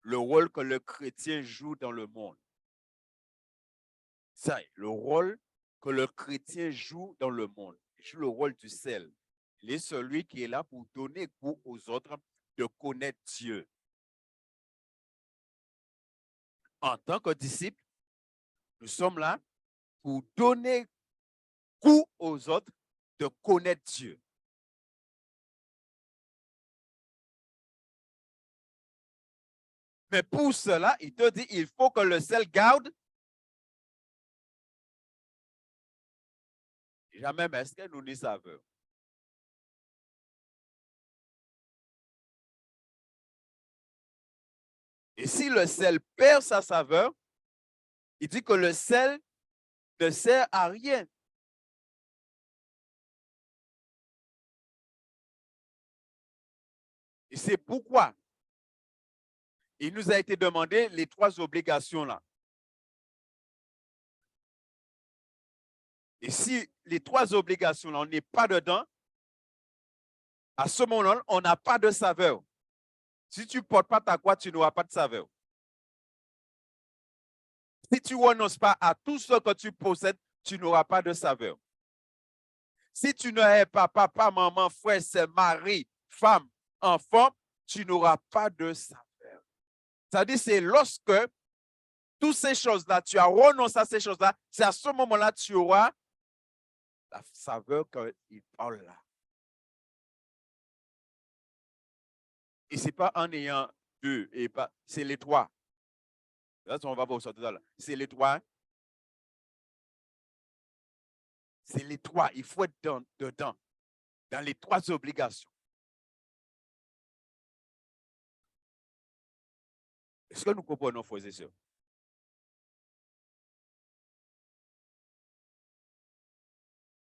le rôle que le chrétien joue dans le monde. Ça, le rôle que le chrétien joue dans le monde. Il joue le rôle du sel. Il est celui qui est là pour donner goût aux autres de connaître Dieu. En tant que disciples, nous sommes là pour donner goût aux autres de connaître Dieu. Mais pour cela, il te dit, il faut que le sel garde. Jamais, mais est-ce que nous n'y savons? Et si le sel perd sa saveur, il dit que le sel ne sert à rien. Et c'est pourquoi il nous a été demandé les 3 obligations là. Et si les 3 obligations là, on n'est pas dedans, à ce moment-là, on n'a pas de saveur. Si tu ne portes pas ta croix, tu n'auras pas de saveur. Si tu ne renonces pas à tout ce que tu possèdes, tu n'auras pas de saveur. Si tu n'es pas papa, maman, frère, sœur, mari, femme, enfant, tu n'auras pas de saveur. C'est-à-dire, c'est lorsque toutes ces choses-là, tu as renoncé à ces choses-là, c'est à ce moment-là que tu auras la saveur qu'il parle là. Et ce n'est pas en ayant 2, et pas, c'est les 3. Là, on va voir sortir là. C'est les 3. C'est les 3. Il faut être dedans, dans les 3 obligations. Est-ce que nous comprenons, frères et sœurs?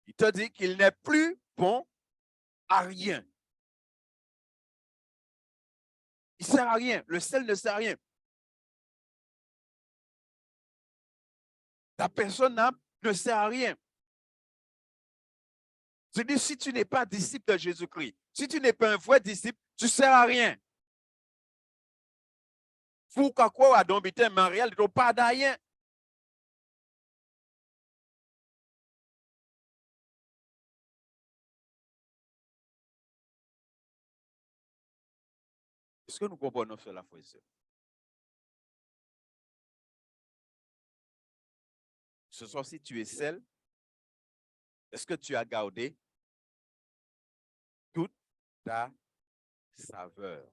Il te dit qu'il n'est plus bon à rien. Il ne sert à rien. Le sel ne sert à rien. La personne ne sert à rien. Je dis, si tu n'es pas disciple de Jésus-Christ, si tu n'es pas un vrai disciple, tu ne sers à rien. Faut quoi à Dombité, Marielle, tu n'as pas de rien. Est-ce que nous comprenons cela, frère et sœur? Ce soir, si tu es seul, est-ce que tu as gardé toute ta saveur?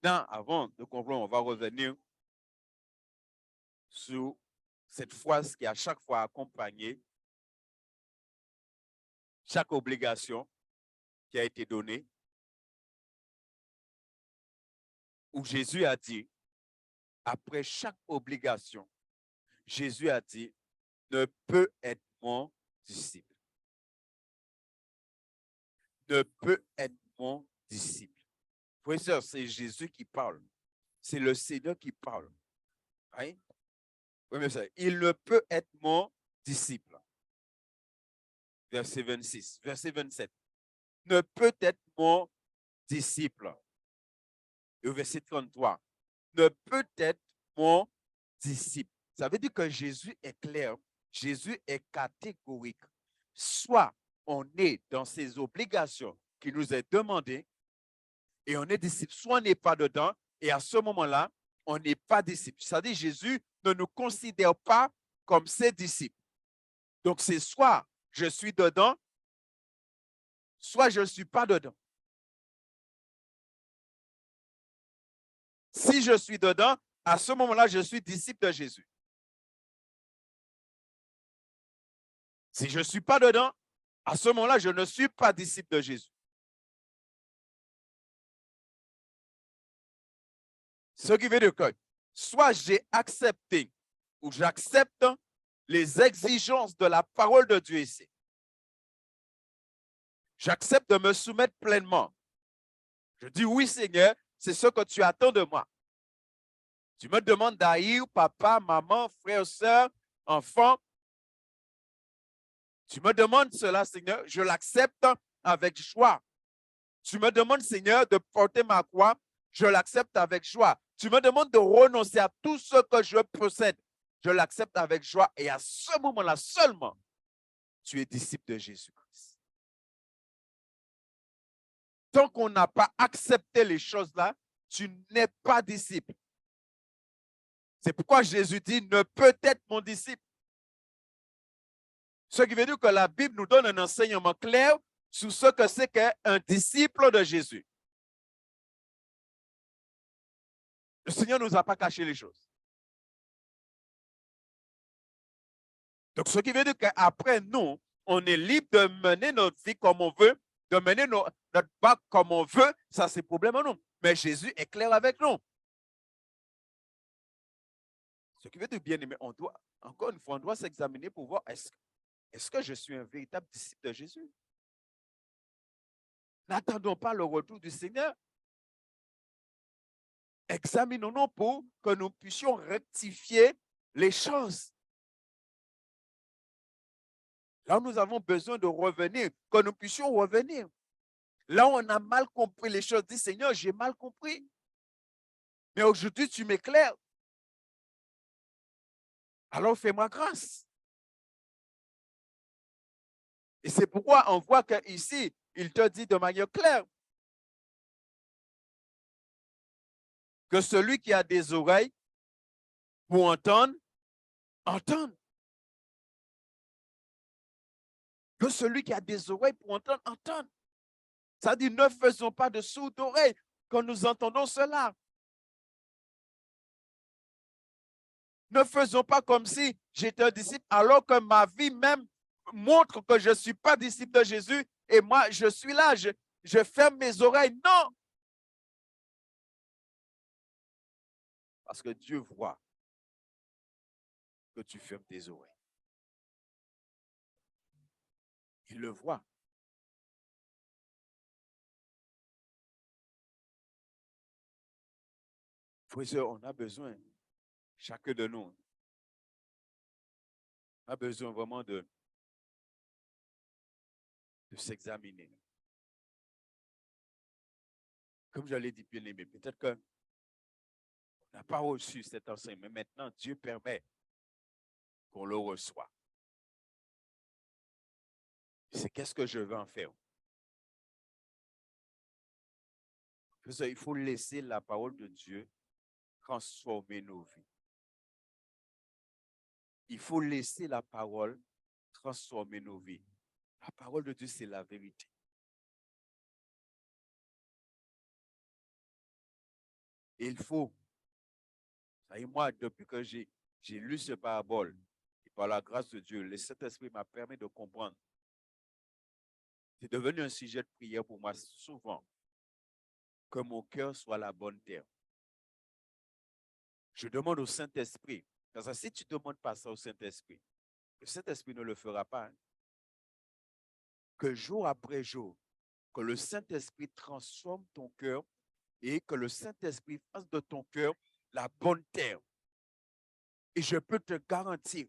Maintenant, avant de conclure, on va revenir sur cette phrase qui à chaque fois accompagné chaque obligation qui a été donnée, où Jésus a dit, après chaque obligation, Jésus a dit, ne peut être mon disciple. Ne peut être mon disciple. Frères, c'est Jésus qui parle. C'est le Seigneur qui parle. Hein? Oui, mais ça, il ne peut être mon disciple. Verset 26, verset 27. Ne peut être mon disciple. Et au verset 33. Ne peut être mon disciple. Ça veut dire que Jésus est clair. Jésus est catégorique. Soit on est dans ses obligations qui nous est demandées et on est disciple, soit on n'est pas dedans et à ce moment-là, on n'est pas disciple. C'est-à-dire Jésus ne nous considère pas comme ses disciples. Donc, c'est soit je suis dedans, soit je ne suis pas dedans. Si je suis dedans, à ce moment-là, je suis disciple de Jésus. Si je ne suis pas dedans, à ce moment-là, je ne suis pas disciple de Jésus. Ce qui veut dire que soit j'ai accepté ou j'accepte les exigences de la parole de Dieu ici. J'accepte de me soumettre pleinement. Je dis oui, Seigneur, c'est ce que tu attends de moi. Tu me demandes d'haïr papa, maman, frère, soeur, enfant. Tu me demandes cela, Seigneur, je l'accepte avec joie. Tu me demandes, Seigneur, de porter ma croix, je l'accepte avec joie. Tu me demandes de renoncer à tout ce que je possède, je l'accepte avec joie. Et à ce moment-là seulement, tu es disciple de Jésus-Christ. Tant qu'on n'a pas accepté les choses-là, tu n'es pas disciple. C'est pourquoi Jésus dit, ne peut être mon disciple. Ce qui veut dire que la Bible nous donne un enseignement clair sur ce que c'est qu'un disciple de Jésus. Le Seigneur ne nous a pas caché les choses. Donc, ce qui veut dire qu'après nous, on est libre de mener notre vie comme on veut, de mener notre bac comme on veut. Ça, c'est problème à nous. Mais Jésus est clair avec nous. Ce qui veut dire, bien aimé, on doit, encore une fois, on doit s'examiner pour voir est-ce que je suis un véritable disciple de Jésus? N'attendons pas le retour du Seigneur. Examinons-nous pour que nous puissions rectifier les choses. Là où nous avons besoin de revenir, que nous puissions revenir. Là où on a mal compris les choses, dis Seigneur, j'ai mal compris. Mais aujourd'hui, tu m'éclaires. Alors fais-moi grâce. Et c'est pourquoi on voit qu'ici, il te dit de manière claire que celui qui a des oreilles pour entendre, entende. Que celui qui a des oreilles pour entendre, entende. Ça dit, ne faisons pas de sourdes oreilles quand nous entendons cela. Ne faisons pas comme si j'étais un disciple alors que ma vie même montre que je ne suis pas disciple de Jésus et moi, je suis là, je ferme mes oreilles. Non! Parce que Dieu voit que tu fermes tes oreilles. Il le voit. Frères, on a besoin, chacun de nous, a besoin vraiment de s'examiner. Comme je l'ai dit, bien aimé, peut-être qu'on n'a pas reçu cet enseignement, mais maintenant, Dieu permet qu'on le reçoit. C'est qu'est-ce que je veux en faire? Il faut laisser la parole de Dieu transformer nos vies. Il faut laisser la parole transformer nos vies. La parole de Dieu, c'est la vérité. Et il faut, et moi, depuis que j'ai lu ce parabole, et par la grâce de Dieu, le Saint-Esprit m'a permis de comprendre. C'est devenu un sujet de prière pour moi souvent, que mon cœur soit la bonne terre. Je demande au Saint-Esprit, parce que si tu ne demandes pas ça au Saint-Esprit, le Saint-Esprit ne le fera pas. Hein. Que jour après jour, que le Saint-Esprit transforme ton cœur et que le Saint-Esprit fasse de ton cœur la bonne terre. Et je peux te garantir,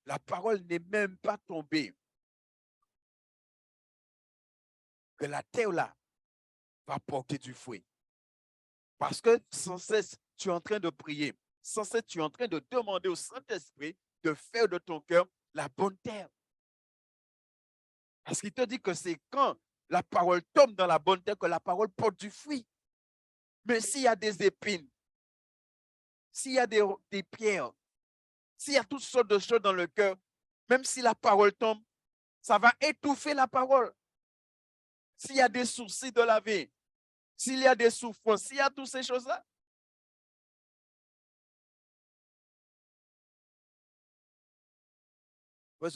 la parole n'est même pas tombée. Que la terre là va porter du fruit. Parce que sans cesse, tu es en train de prier. Sans cesse, tu es en train de demander au Saint-Esprit de faire de ton cœur la bonne terre. Parce qu'il te dit que c'est quand la parole tombe dans la bonne terre que la parole porte du fruit. Mais s'il y a des épines, s'il y a des pierres, s'il y a toutes sortes de choses dans le cœur, même si la parole tombe, ça va étouffer la parole. S'il y a des soucis de la vie, s'il y a des souffrances, s'il y a toutes ces choses-là.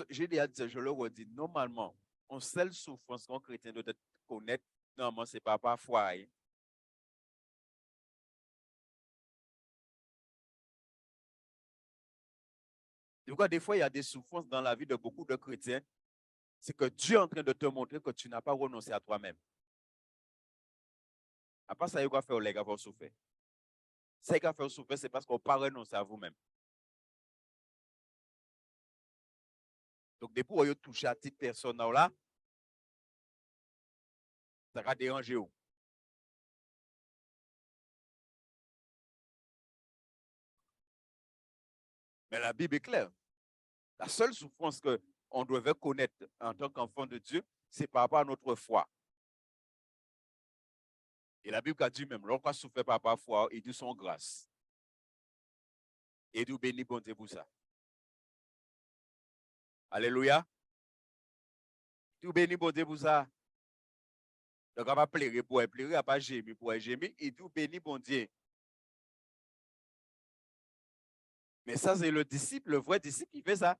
J'ai déjà dit, je le redis, normalement, on seule souffrance qu'un chrétien doit connaître, normalement, ce n'est pas parfois. Pourquoi des fois, il y a des souffrances dans la vie de beaucoup de chrétiens, c'est que Dieu est en train de te montrer que tu n'as pas renoncé à toi-même. À part ça, il va faire les gars pour souffrir. Ça, il va faire souffrir, c'est parce qu'on n'a pas renoncé à vous-même. Donc, depuis que vous touchez à cette personne-là, ça va déranger vous. Mais la Bible est claire. La seule souffrance qu'on devait connaître en tant qu'enfant de Dieu, c'est par rapport à notre foi. Et la Bible a dit même, lorsqu'on souffre par rapport à la foi, il dit son grâce. Et il bénit bon Dieu pour ça. Alléluia. Il bénit bon Dieu pour ça. Donc, on va pleurer pour pleurer, on va pas gémir pour gémir. Et tout bénit bon Dieu. Mais ça, c'est le disciple, le vrai disciple, qui fait ça.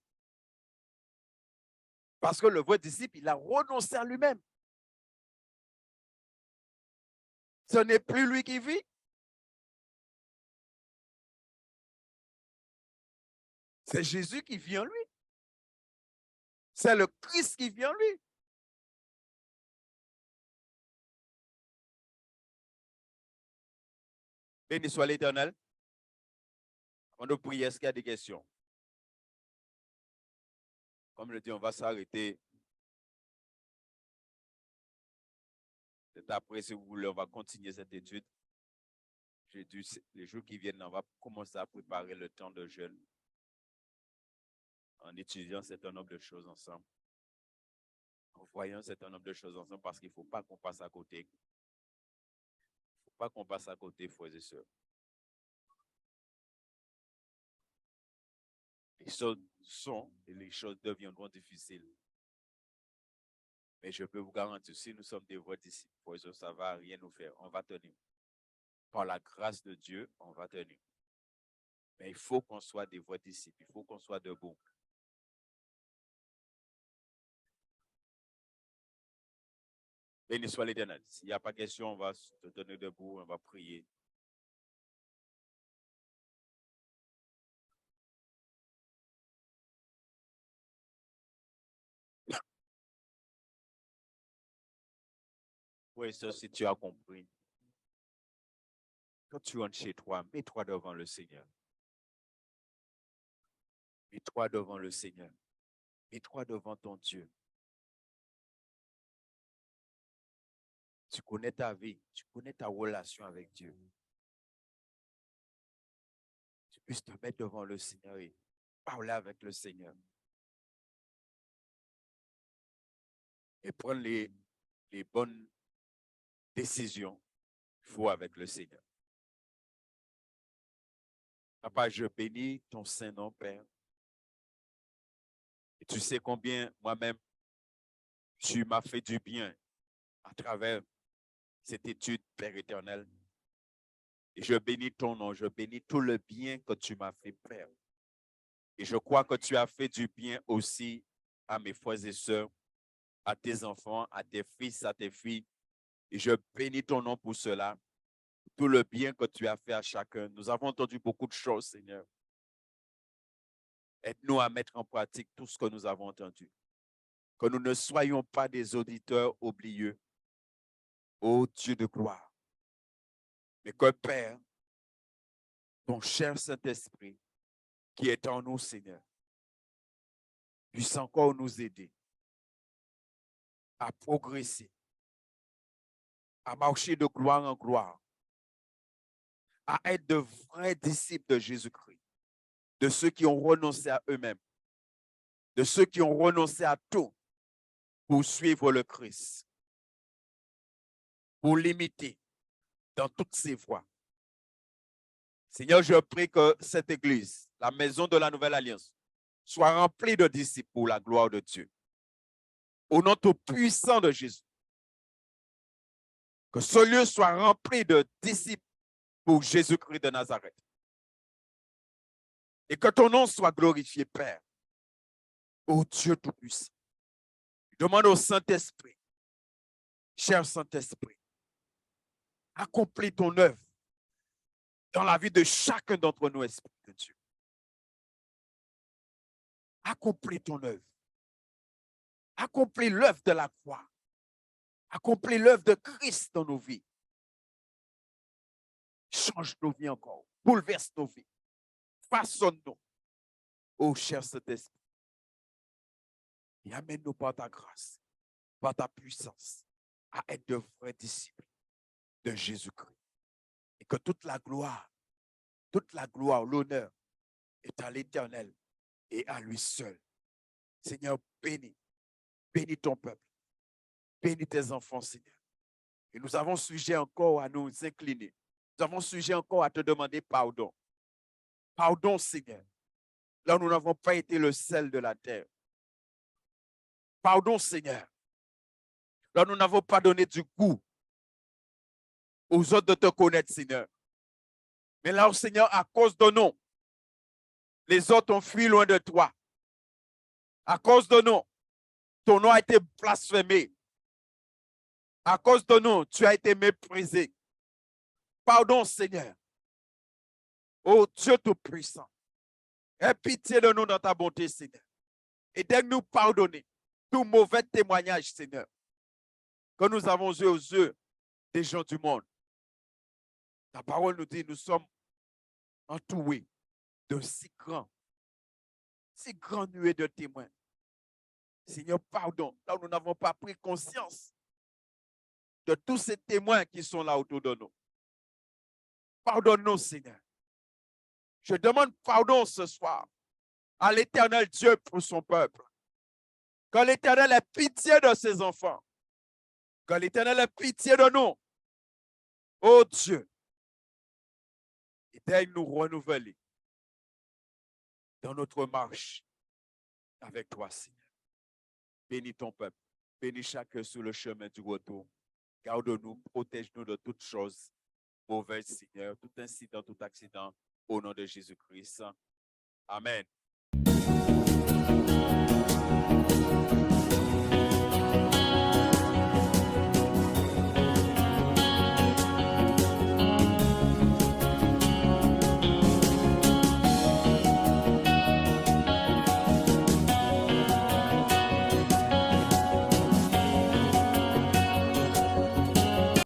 Parce que le vrai disciple, il a renoncé à lui-même. Ce n'est plus lui qui vit. C'est Jésus qui vit en lui. C'est le Christ qui vit en lui. Béni soit l'Éternel. Avant de prier, est-ce qu'il y a des questions? Comme je le dis, on va s'arrêter. Après, si vous voulez, on va continuer cette étude. J'ai dit, les jours qui viennent, on va commencer à préparer le temps de jeûne en étudiant un certain nombre de choses ensemble, en voyant un certain nombre de choses ensemble, parce qu'il ne faut pas qu'on passe à côté. Il ne faut pas qu'on passe à côté, frères et sœurs. Les choses sont et les choses deviendront difficiles. Mais je peux vous garantir, si nous sommes des vrais disciples, frères et sœurs, ça ne va rien nous faire. On va tenir. Par la grâce de Dieu, on va tenir. Mais il faut qu'on soit des vrais disciples. Il faut qu'on soit debout. Béni soit l'Éternel. S'il n'y a pas de question, on va se tenir debout, on va prier. Oui, ça, si tu as compris. Quand tu rentres chez toi, mets-toi devant le Seigneur. Mets-toi devant le Seigneur. Mets-toi devant ton Dieu. Tu connais ta vie, tu connais ta relation avec Dieu. Tu puisses te mettre devant le Seigneur et parler avec le Seigneur. Et prendre les bonnes décisions qu'il faut avec le Seigneur. Papa, je bénis ton Saint-Nom, Père. Et tu sais combien moi-même, tu m'as fait du bien à travers cette étude, Père éternel. Et je bénis ton nom, je bénis tout le bien que tu m'as fait, Père. Et je crois que tu as fait du bien aussi à mes frères et sœurs, à tes enfants, à tes fils, à tes filles. Et je bénis ton nom pour cela, tout le bien que tu as fait à chacun. Nous avons entendu beaucoup de choses, Seigneur. Aide-nous à mettre en pratique tout ce que nous avons entendu. Que nous ne soyons pas des auditeurs oublieux, ô Dieu de gloire. Mais que Père, ton cher Saint-Esprit, qui est en nous, Seigneur, puisse encore nous aider à progresser, à marcher de gloire en gloire, à être de vrais disciples de Jésus-Christ, de ceux qui ont renoncé à eux-mêmes, de ceux qui ont renoncé à tout pour suivre le Christ, pour l'imiter dans toutes ses voies. Seigneur, je prie que cette Église, la maison de la nouvelle alliance, soit remplie de disciples pour la gloire de Dieu. Au nom tout puissant de Jésus. Que ce lieu soit rempli de disciples pour Jésus-Christ de Nazareth. Et que ton nom soit glorifié, Père. Ô Dieu Tout-Puissant. Demande au Saint-Esprit, cher Saint-Esprit, accomplis ton œuvre dans la vie de chacun d'entre nous, Esprit de Dieu. Accomplis ton œuvre. Accomplis l'œuvre de la croix. Accomplis l'œuvre de Christ dans nos vies. Change nos vies encore. Bouleverse nos vies. Façonne-nous. Ô cher Saint-Esprit. Et amène-nous par ta grâce, par ta puissance, à être de vrais disciples de Jésus-Christ. Et que toute la gloire, l'honneur est à l'Éternel et à lui seul. Seigneur, bénis ton peuple. Bénis tes enfants, Seigneur. Et nous avons sujet encore à nous incliner. Nous avons sujet encore à te demander pardon. Pardon, Seigneur. Là, nous n'avons pas été le sel de la terre. Pardon, Seigneur. Là, nous n'avons pas donné du goût aux autres de te connaître, Seigneur. Mais là, Seigneur, à cause de nous, les autres ont fui loin de toi. À cause de nous, ton nom a été blasphémé. À cause de nous, tu as été méprisé. Pardon, Seigneur. Ô Dieu Tout-Puissant, aie pitié de nous dans ta bonté, Seigneur. Et donne-nous pardonner tout mauvais témoignage, Seigneur, que nous avons eu aux yeux des gens du monde. Ta parole nous dit, nous sommes entourés de si grands nuées de témoins. Seigneur, pardon, là où nous n'avons pas pris conscience de tous ces témoins qui sont là autour de nous. Pardonne-nous, Seigneur. Je demande pardon ce soir à l'Éternel Dieu pour son peuple. Que l'Éternel ait pitié de ses enfants. Que l'Éternel ait pitié de nous. Oh Dieu. Et daigne nous renouveler dans notre marche avec toi, Seigneur. Bénis ton peuple. Bénis chacun sur le chemin du retour. Garde-nous, protège-nous de toutes choses mauvaises, Seigneur, tout incident, tout accident, au nom de Jésus-Christ. Amen.